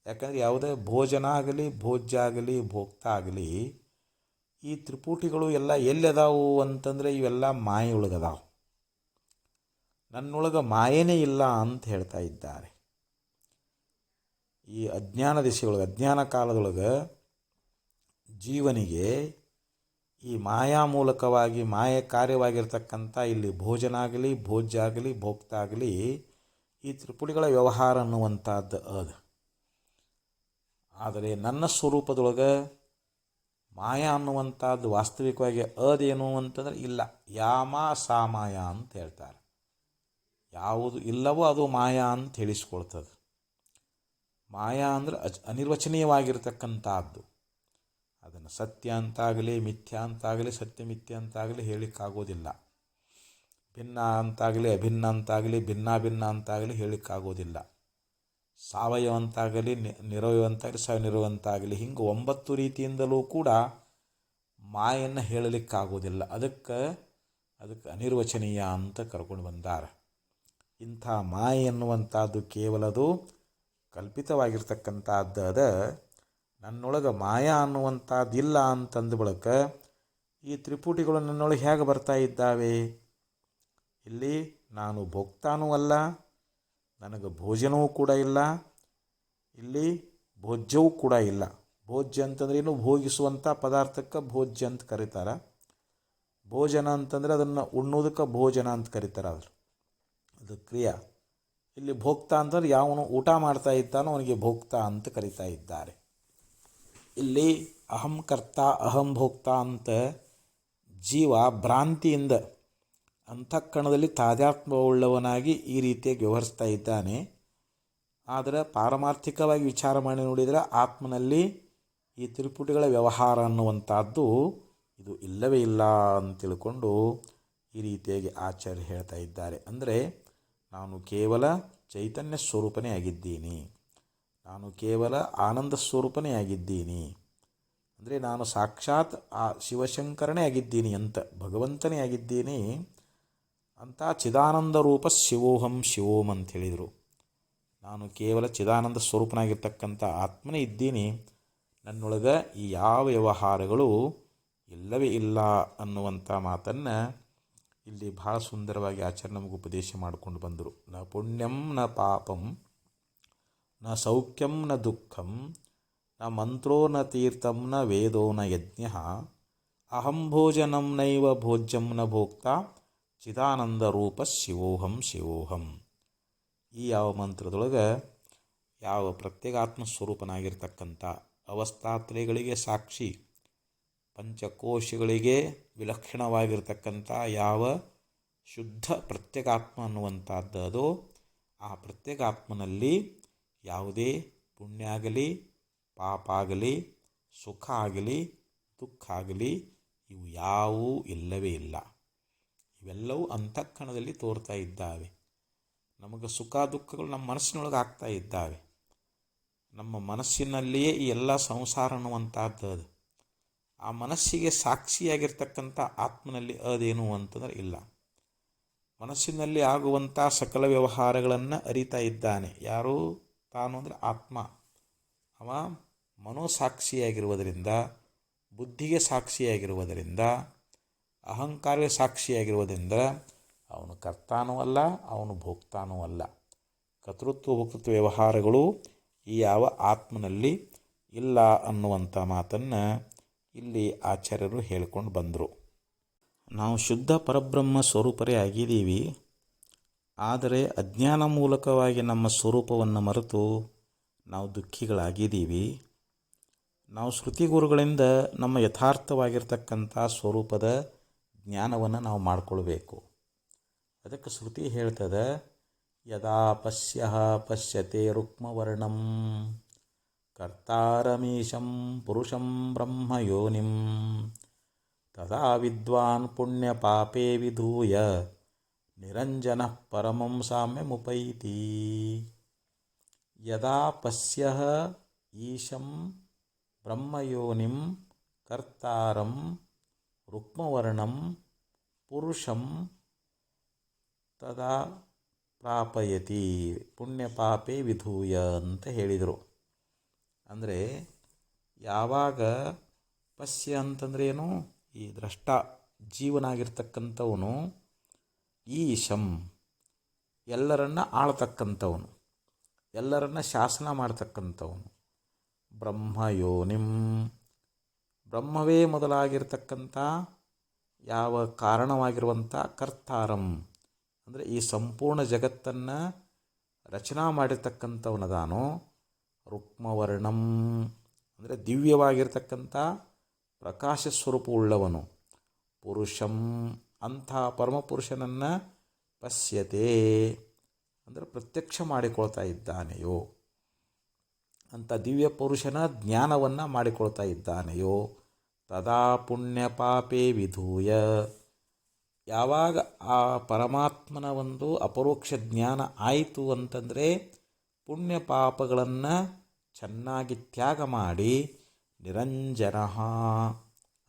A: ಯಾಕಂದರೆ ಯಾವುದೇ ಭೋಜನ ಆಗಲಿ ಭೋಜ್ಯ ಆಗಲಿ ಭೋಕ್ತ ಆಗಲಿ ಈ ತ್ರಿಪುಟಿಗಳು ಎಲ್ಲ ಎಲ್ಲದಾವು ಅಂತಂದರೆ ಇವೆಲ್ಲ ಮಾಯೆಯೊಳಗದಾವು. ನನ್ನೊಳಗೆ ಮಾಯೇನೇ ಇಲ್ಲ ಅಂತ ಹೇಳ್ತಾ ಇದ್ದಾರೆ. ಈ ಅಜ್ಞಾನ ದಿಶೆಯೊಳಗೆ ಅಜ್ಞಾನ ಕಾಲದೊಳಗೆ ಜೀವನಿಗೆ ಈ ಮಾಯಾ ಮೂಲಕವಾಗಿ ಮಾಯೆ ಕಾರ್ಯವಾಗಿರ್ತಕ್ಕಂಥ ಇಲ್ಲಿ ಭೋಜನ ಆಗಲಿ ಭೋಜ್ಯ ಆಗಲಿ ಭೋಕ್ತ ಆಗಲಿ ಈ ತ್ರಿಪುಟಿಗಳ ವ್ಯವಹಾರ ಅನ್ನುವಂಥದ್ದು ಅದು. ಆದರೆ ನನ್ನ ಸ್ವರೂಪದೊಳಗೆ ಮಾಯಾ ಅನ್ನುವಂಥದ್ದು ವಾಸ್ತವಿಕವಾಗಿ ಅದೇನು ಅಂತಂದರೆ ಇಲ್ಲ. ಯಾಮ ಸಾಮಾಯ ಅಂತ ಹೇಳ್ತಾರೆ. ಯಾವುದು ಇಲ್ಲವೋ ಅದು ಮಾಯಾ ಅಂತ ತಿಳಿಸ್ಕೊಳ್ತದೆ. ಮಾಯಾ ಅಂದರೆ ಅನಿರ್ವಚನೀಯವಾಗಿರ್ತಕ್ಕಂಥದ್ದು. ಅದನ್ನು ಸತ್ಯ ಅಂತಾಗಲಿ ಮಿಥ್ಯ ಅಂತಾಗಲಿ ಸತ್ಯ ಮಿಥ್ಯ ಅಂತಾಗಲಿ ಹೇಳಲಿಕ್ಕಾಗೋದಿಲ್ಲ. ಭಿನ್ನ ಅಂತಾಗಲಿ ಅಭಿನ್ನ ಅಂತಾಗಲಿ ಭಿನ್ನ ಅಂತಾಗಲಿ ಹೇಳಲಿಕ್ಕಾಗೋದಿಲ್ಲ. ಸಾವಯವ ಅಂತಾಗಲಿ ನಿರವಯವ ಅಂತಾಗಲಿ ಸನಿರವ ಅಂತಾಗಲಿ ಹಿಂಗೆ 9 ರೀತಿಯಿಂದಲೂ ಕೂಡ ಮಾಯನ್ನು ಹೇಳಲಿಕ್ಕಾಗೋದಿಲ್ಲ. ಅದಕ್ಕೆ ಅನಿರ್ವಚನೀಯ ಅಂತ ಕರ್ಕೊಂಡು ಬಂದಾರ. ಇಂಥ ಮಾಯೆ ಎನ್ನುವಂಥದ್ದು ಕೇವಲ ಅದು ಕಲ್ಪಿತವಾಗಿರ್ತಕ್ಕಂಥದ್ದು ಅದ. ನನ್ನೊಳಗೆ ಮಾಯಾ ಅನ್ನುವಂಥದ್ದು ಇಲ್ಲ ಅಂತಂದ ಬಳಿಕ ಈ ತ್ರಿಪುಟಿಗಳು ನನ್ನೊಳಗೆ ಹೇಗೆ ಬರ್ತಾ ಇದ್ದಾವೆ? ಇಲ್ಲಿ ನಾನು ಭೋಕ್ತಾನೂ ಅಲ್ಲ, ನನಗೆ ಭೋಜನವೂ ಕೂಡ ಇಲ್ಲ, ಇಲ್ಲಿ ಭೋಜ್ಯವೂ ಕೂಡ ಇಲ್ಲ. ಭೋಜ್ಯ ಅಂತಂದ್ರೆ ಏನು? ಭೋಗಿಸುವಂಥ ಪದಾರ್ಥಕ್ಕೆ ಭೋಜ್ಯ ಅಂತ ಕರೀತಾರೆ. ಭೋಜನ ಅಂತಂದರೆ ಅದನ್ನು ಉಣ್ಣೋದಕ್ಕೆ ಭೋಜನ ಅಂತ ಕರೀತಾರೆ. ಅದು ಕ್ರಿಯಾ. ಇಲ್ಲಿ ಭೋಕ್ತ ಅಂತಂದ್ರೆ ಯಾವನು ಊಟ ಮಾಡ್ತಾ ಇದ್ದಾನೋ ಅವನಿಗೆ ಭೋಕ್ತ ಅಂತ ಕರೀತಾ ಇದ್ದಾರೆ. ಇಲ್ಲಿ ಅಹಂ ಕರ್ತ ಅಹಂ ಭೋಕ್ತ ಅಂತ ಜೀವ ಭ್ರಾಂತಿಯಿಂದ ಅಂತಃಕರಣದಲ್ಲಿ ತಾದಾತ್ಮ್ಯವುಳ್ಳವನಾಗಿ ಈ ರೀತಿಯಾಗಿ ವ್ಯವಹರಿಸ್ತಾ ಇದ್ದಾನೆ. ಆದರೆ ಪಾರಮಾರ್ಥಿಕವಾಗಿ ವಿಚಾರ ಮಾಡಿ ನೋಡಿದರೆ ಆತ್ಮನಲ್ಲಿ ಈ ತ್ರಿಪುಟಿಗಳ ವ್ಯವಹಾರ ಅನ್ನುವಂಥದ್ದು ಇದು ಇಲ್ಲವೇ ಇಲ್ಲ ಅಂತ ತಿಳ್ಕೊಂಡು ಈ ರೀತಿಯಾಗಿ ಆಚಾರ್ಯ ಹೇಳ್ತಾ ಇದ್ದಾರೆ. ಅಂದರೆ ನಾನು ಕೇವಲ ಚೈತನ್ಯ ಸ್ವರೂಪನೇ ಆಗಿದ್ದೀನಿ, ನಾನು ಕೇವಲ ಆನಂದ ಸ್ವರೂಪನೇ ಆಗಿದ್ದೀನಿ. ಅಂದರೆ ನಾನು ಸಾಕ್ಷಾತ್ ಆ ಶಿವಶಂಕರನೇ ಆಗಿದ್ದೀನಿ ಅಂತ, ಭಗವಂತನೇ ಆಗಿದ್ದೀನಿ. ಅಂತ ಚಿದಾನಂದ ರೂಪ ಶಿವೋಹಂ ಶಿವೋಂ ಅಂತ ಹೇಳಿದರು. ನಾನು ಕೇವಲ ಚಿದಾನಂದ ಸ್ವರೂಪನಾಗಿರ್ತಕ್ಕಂಥ ಆತ್ಮನೇ ಇದ್ದೀನಿ, ನನ್ನೊಳಗೆ ಈ ಯಾವ ವ್ಯವಹಾರಗಳು ಇಲ್ಲವೇ ಇಲ್ಲ ಅನ್ನುವಂಥ ಮಾತನ್ನು ಇಲ್ಲಿ ಭಾಳ ಸುಂದರವಾಗಿ ಆಚಾರ್ಯ ನಮಗೆ ಉಪದೇಶ ಮಾಡಿಕೊಂಡು ಬಂದರು. ನ ಪುಣ್ಯಂ ನ ಪಾಪಂ ನ ಸೌಖ್ಯಂ ನ ದುಃಖಂ ನ ಮಂತ್ರೋ ನ ತೀರ್ಥಂ ನ ವೇದೋ ನ ಯಜ್ಞ ಅಹಂ ಭೋಜನಂ ನೈವ ಭೋಜ್ಯಂ ನ ಭೋಕ್ತ ಚಿದಾನಂದ ರೂಪ ಶಿವೋಹಂ ಶಿವೋಹಂ. ಈ ಯಾವ ಮಂತ್ರದೊಳಗೆ ಯಾವ ಪ್ರತ್ಯೇಗಾತ್ಮ ಸ್ವರೂಪನಾಗಿರ್ತಕ್ಕಂಥ ಅವಸ್ಥಾತ್ರಯಗಳಿಗೆ ಸಾಕ್ಷಿ, ಪಂಚಕೋಶಗಳಿಗೆ ವಿಲಕ್ಷಣವಾಗಿರ್ತಕ್ಕಂಥ ಯಾವ ಶುದ್ಧ ಪ್ರತ್ಯೇಗಾತ್ಮ ಅನ್ನುವಂಥದ್ದು ಅದೋ, ಆ ಪ್ರತ್ಯೇಗಾತ್ಮನಲ್ಲಿ ಯಾವುದೇ ಪುಣ್ಯ ಆಗಲಿ ಪಾಪ ಆಗಲಿ ಸುಖ ಆಗಲಿ ದುಃಖ ಆಗಲಿ ಇವು ಯಾವುವೂ ಇಲ್ಲವೇ ಇಲ್ಲ. ಇವೆಲ್ಲವೂ ಅಂತಃಕರಣದಲ್ಲಿ ತೋರ್ತಾ ಇದ್ದಾವೆ. ನಮಗೆ ಸುಖ ದುಃಖಗಳು ನಮ್ಮ ಮನಸ್ಸಿನೊಳಗೆ ಆಗ್ತಾ ಇದ್ದಾವೆ. ನಮ್ಮ ಮನಸ್ಸಿನಲ್ಲಿಯೇ ಈ ಎಲ್ಲ ಸಂಸಾರ ಅನ್ನುವಂಥದ್ದು ಅದು. ಆ ಮನಸ್ಸಿಗೆ ಸಾಕ್ಷಿಯಾಗಿರ್ತಕ್ಕಂಥ ಆತ್ಮನಲ್ಲಿ ಅದೇನು ಅಂತಂದರೆ ಇಲ್ಲ. ಮನಸ್ಸಿನಲ್ಲಿ ಆಗುವಂಥ ಸಕಲ ವ್ಯವಹಾರಗಳನ್ನು ಅರಿತಾ ಇದ್ದಾನೆ. ಯಾರು? ತಾನು ಅಂದರೆ ಆತ್ಮ. ಅವ ಮನೋಸಾಕ್ಷಿಯಾಗಿರುವುದರಿಂದ, ಬುದ್ಧಿಗೆ ಸಾಕ್ಷಿಯಾಗಿರುವುದರಿಂದ, ಅಹಂಕಾರಕ್ಕೆ ಸಾಕ್ಷಿಯಾಗಿರುವುದರಿಂದ ಅವನು ಕರ್ತಾನೂ ಅಲ್ಲ, ಅವನು ಭೋಕ್ತಾನೂ ಅಲ್ಲ. ಕರ್ತೃತ್ವ ಭೋಕ್ತೃತ್ವ ವ್ಯವಹಾರಗಳು ಈ ಯಾವ ಆತ್ಮನಲ್ಲಿ ಇಲ್ಲ ಅನ್ನುವಂಥ ಮಾತನ್ನು ಇಲ್ಲಿ ಆಚಾರ್ಯರು ಹೇಳಿಕೊಂಡು ಬಂದರು. ನಾವು ಶುದ್ಧ ಪರಬ್ರಹ್ಮ ಸ್ವರೂಪರೇ ಆಗಿದ್ದೀವಿ. ಆದರೆ ಅಜ್ಞಾನ ಮೂಲಕವಾಗಿ ನಮ್ಮ ಸ್ವರೂಪವನ್ನು ಮರೆತು ನಾವು ದುಃಖಿಗಳಾಗಿದ್ದೀವಿ. ನಾವು ಶ್ರುತಿ ಗುರುಗಳಿಂದ ನಮ್ಮ ಯಥಾರ್ಥವಾಗಿರ್ತಕ್ಕಂಥ ಸ್ವರೂಪದ ಜ್ಞಾನವನ್ನು ನಾವು ಮಾಡಿಕೊಳ್ಬೇಕು. ಅದಕ್ಕೆ ಶ್ರುತಿ ಹೇಳ್ತದೆ, ಯದಾ ಪಶ್ಯತೆ ರುಕ್ಮವರ್ಣಂ ಕರ್ತಾರಮೀಶಂ ಪುರುಷಂ ಬ್ರಹ್ಮಯೋನಿಂ ತದಾ ವಿದ್ವಾನ್ ಪುಣ್ಯ ಪಾಪೇ ವಿಧೂಯ ನಿರಂಜನಃ ಪರಮಂ ಸಾಮ್ಯಮುಪೈತಿ. ಯದಾ ಪಶ್ಯಃ ಈಶಂ ಬ್ರಹ್ಮಯೋನಿಂ ಕರ್ತಾರಂ ರುಕ್ಮವರ್ಣಂ ಪುರುಷಂ ತದಾ ಪ್ರಾಪಯತಿ ಪುಣ್ಯ ಪಾಪೇ ವಿಧೂಯ ಅಂತ ಹೇಳಿದರು. ಅಂದರೆ ಯಾವಾಗ ಪಶ್ಯ ಅಂತಂದ್ರೆ ಏನು? ಈ ದ್ರಷ್ಟ ಜೀವನಾಗಿರ್ತಕ್ಕಂಥವನು ಈಶಂ ಎಲ್ಲರನ್ನ ಆಳ್ತಕ್ಕಂಥವನು, ಎಲ್ಲರನ್ನ ಶಾಸನ ಮಾಡ್ತಕ್ಕಂಥವನು. ಬ್ರಹ್ಮಯೋನಿಂ ಬ್ರಹ್ಮವೇ ಮೊದಲಾಗಿರ್ತಕ್ಕಂಥ ಯಾವ ಕಾರಣವಾಗಿರುವಂಥ ಕರ್ತಾರಂ ಅಂದರೆ ಈ ಸಂಪೂರ್ಣ ಜಗತ್ತನ್ನು ರಚನಾ ಮಾಡಿರ್ತಕ್ಕಂಥವನದಾನೋ. ರುಕ್ಮವರ್ಣಂ ಅಂದರೆ ದಿವ್ಯವಾಗಿರ್ತಕ್ಕಂಥ ಪ್ರಕಾಶ ಸ್ವರೂಪವುಳ್ಳವನು. ಪುರುಷಂ ಅಂಥ ಪರಮಪುರುಷನನ್ನು ಪಶ್ಯತೆ ಅಂದರೆ ಪ್ರತ್ಯಕ್ಷ ಮಾಡಿಕೊಳ್ತಾ ಇದ್ದಾನೆಯೋ, ಅಂಥ ದಿವ್ಯ ಪುರುಷನ ಜ್ಞಾನವನ್ನು ಮಾಡಿಕೊಳ್ತಾ ಇದ್ದಾನೆಯೋ. ತದಾ ಪುಣ್ಯ ಪಾಪೇ ವಿಧೂಯ ಯಾವಾಗ ಆ ಪರಮಾತ್ಮನ ಒಂದು ಅಪರೋಕ್ಷ ಜ್ಞಾನ ಆಯಿತು ಅಂತಂದರೆ ಪುಣ್ಯ ಪಾಪಗಳನ್ನು ಚೆನ್ನಾಗಿ ತ್ಯಾಗ ಮಾಡಿ ನಿರಂಜನ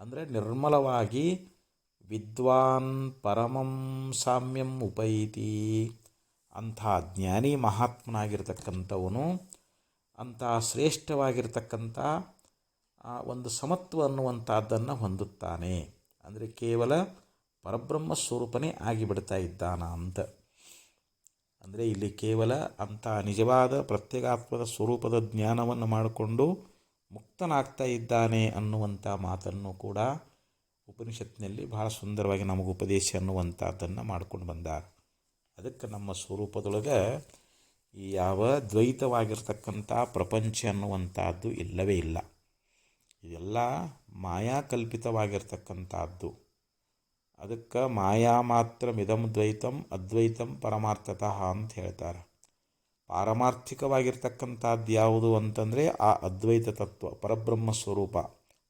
A: ಅಂದರೆ ನಿರ್ಮಲವಾಗಿ ವಿದ್ವಾನ್ ಪರಮಂ ಸಾಮ್ಯಂ ಉಪೈತಿ ಅಂಥ ಜ್ಞಾನಿ ಮಹಾತ್ಮನಾಗಿರ್ತಕ್ಕಂಥವನು ಅಂಥ ಶ್ರೇಷ್ಠವಾಗಿರ್ತಕ್ಕಂಥ ಒಂದು ಸಮತ್ವ ಅನ್ನುವಂಥದ್ದನ್ನು ಹೊಂದುತ್ತಾನೆ. ಅಂದರೆ ಕೇವಲ ಪರಬ್ರಹ್ಮ ಸ್ವರೂಪನೇ ಆಗಿಬಿಡ್ತಾ ಇದ್ದಾನ ಅಂತ. ಅಂದರೆ ಇಲ್ಲಿ ಕೇವಲ ಅಂಥ ನಿಜವಾದ ಪ್ರತ್ಯೇಗಾತ್ಮದ ಸ್ವರೂಪದ ಜ್ಞಾನವನ್ನು ಮಾಡಿಕೊಂಡು ಮುಕ್ತನಾಗ್ತಾ ಇದ್ದಾನೆ ಅನ್ನುವಂಥ ಮಾತನ್ನು ಕೂಡ ಉಪನಿಷತ್ತಿನಲ್ಲಿ ಬಹಳ ಸುಂದರವಾಗಿ ನಮಗೆ ಉಪದೇಶ ಅನ್ನುವಂಥದ್ದನ್ನು ಮಾಡ್ಕೊಂಡು ಬಂದಾರ. ಅದಕ್ಕೆ ನಮ್ಮ ಸ್ವರೂಪದೊಳಗೆ ಈ ಯಾವ ದ್ವೈತವಾಗಿರ್ತಕ್ಕಂಥ ಪ್ರಪಂಚ ಅನ್ನುವಂಥದ್ದು ಇಲ್ಲವೇ ಇಲ್ಲ. ಇದೆಲ್ಲ ಮಾಯಾಕಲ್ಪಿತವಾಗಿರ್ತಕ್ಕಂಥದ್ದು. ಅದಕ್ಕೆ ಮಾಯಾ ಮಾತ್ರ ಮಿದಂ ದ್ವೈತಂ ಅದ್ವೈತಂ ಪರಮಾರ್ಥತಃ ಅಂತ ಹೇಳ್ತಾರೆ. ಪಾರಮಾರ್ಥಿಕವಾಗಿರ್ತಕ್ಕಂಥದ್ದು ಯಾವುದು ಅಂತಂದರೆ ಆ ಅದ್ವೈತ ತತ್ವ ಪರಬ್ರಹ್ಮ ಸ್ವರೂಪ,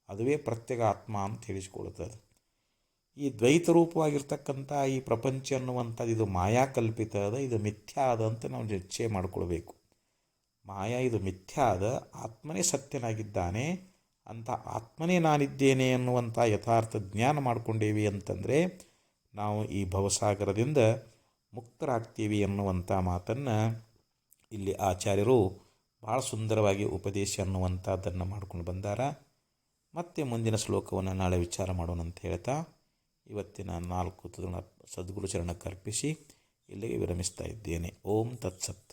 A: ಅದುವೇ ಪ್ರತ್ಯೇಗಾತ್ಮ ಅಂತ ತಿಳಿಸ್ಕೊಳ್ತದೆ. ಈ ದ್ವೈತ ರೂಪವಾಗಿರ್ತಕ್ಕಂಥ ಈ ಪ್ರಪಂಚ ಅನ್ನುವಂಥದ್ದು ಇದು ಮಾಯಾಕಲ್ಪಿತ ಅದ, ಇದು ಮಿಥ್ಯಾ ಅದ ಅಂತ ನಾವು ನಿಶ್ಚಯ ಮಾಡಿಕೊಳ್ಬೇಕು. ಮಾಯಾ ಇದು ಮಿಥ್ಯಾ ಅದ, ಆತ್ಮನೇ ಸತ್ಯನಾಗಿದ್ದಾನೆ, ಅಂಥ ಆತ್ಮನೇ ನಾನಿದ್ದೇನೆ ಅನ್ನುವಂಥ ಯಥಾರ್ಥ ಜ್ಞಾನ ಮಾಡಿಕೊಂಡೇವಿ ಅಂತಂದರೆ ನಾವು ಈ ಭವಸಾಗರದಿಂದ ಮುಕ್ತರಾಗ್ತೀವಿ ಅನ್ನುವಂಥ ಮಾತನ್ನು ಇಲ್ಲಿ ಆಚಾರ್ಯರು ಭಾಳ ಸುಂದರವಾಗಿ ಉಪದೇಶ ಅನ್ನುವಂಥದ್ದನ್ನು ಮಾಡ್ಕೊಂಡು ಬಂದಾರ. ಮತ್ತೆ ಮುಂದಿನ ಶ್ಲೋಕವನ್ನು ನಾಳೆ ವಿಚಾರ ಮಾಡೋಣ ಅಂತ ಹೇಳ್ತಾ ಇವತ್ತಿನ 4 ಸದ್ಗುರು ಚರಣಕ್ಕೆ ಅರ್ಪಿಸಿ ಇಲ್ಲಿಗೆ ವಿರಮಿಸ್ತಾ ಇದ್ದೇನೆ. ಓಂ ತತ್ಸತ್.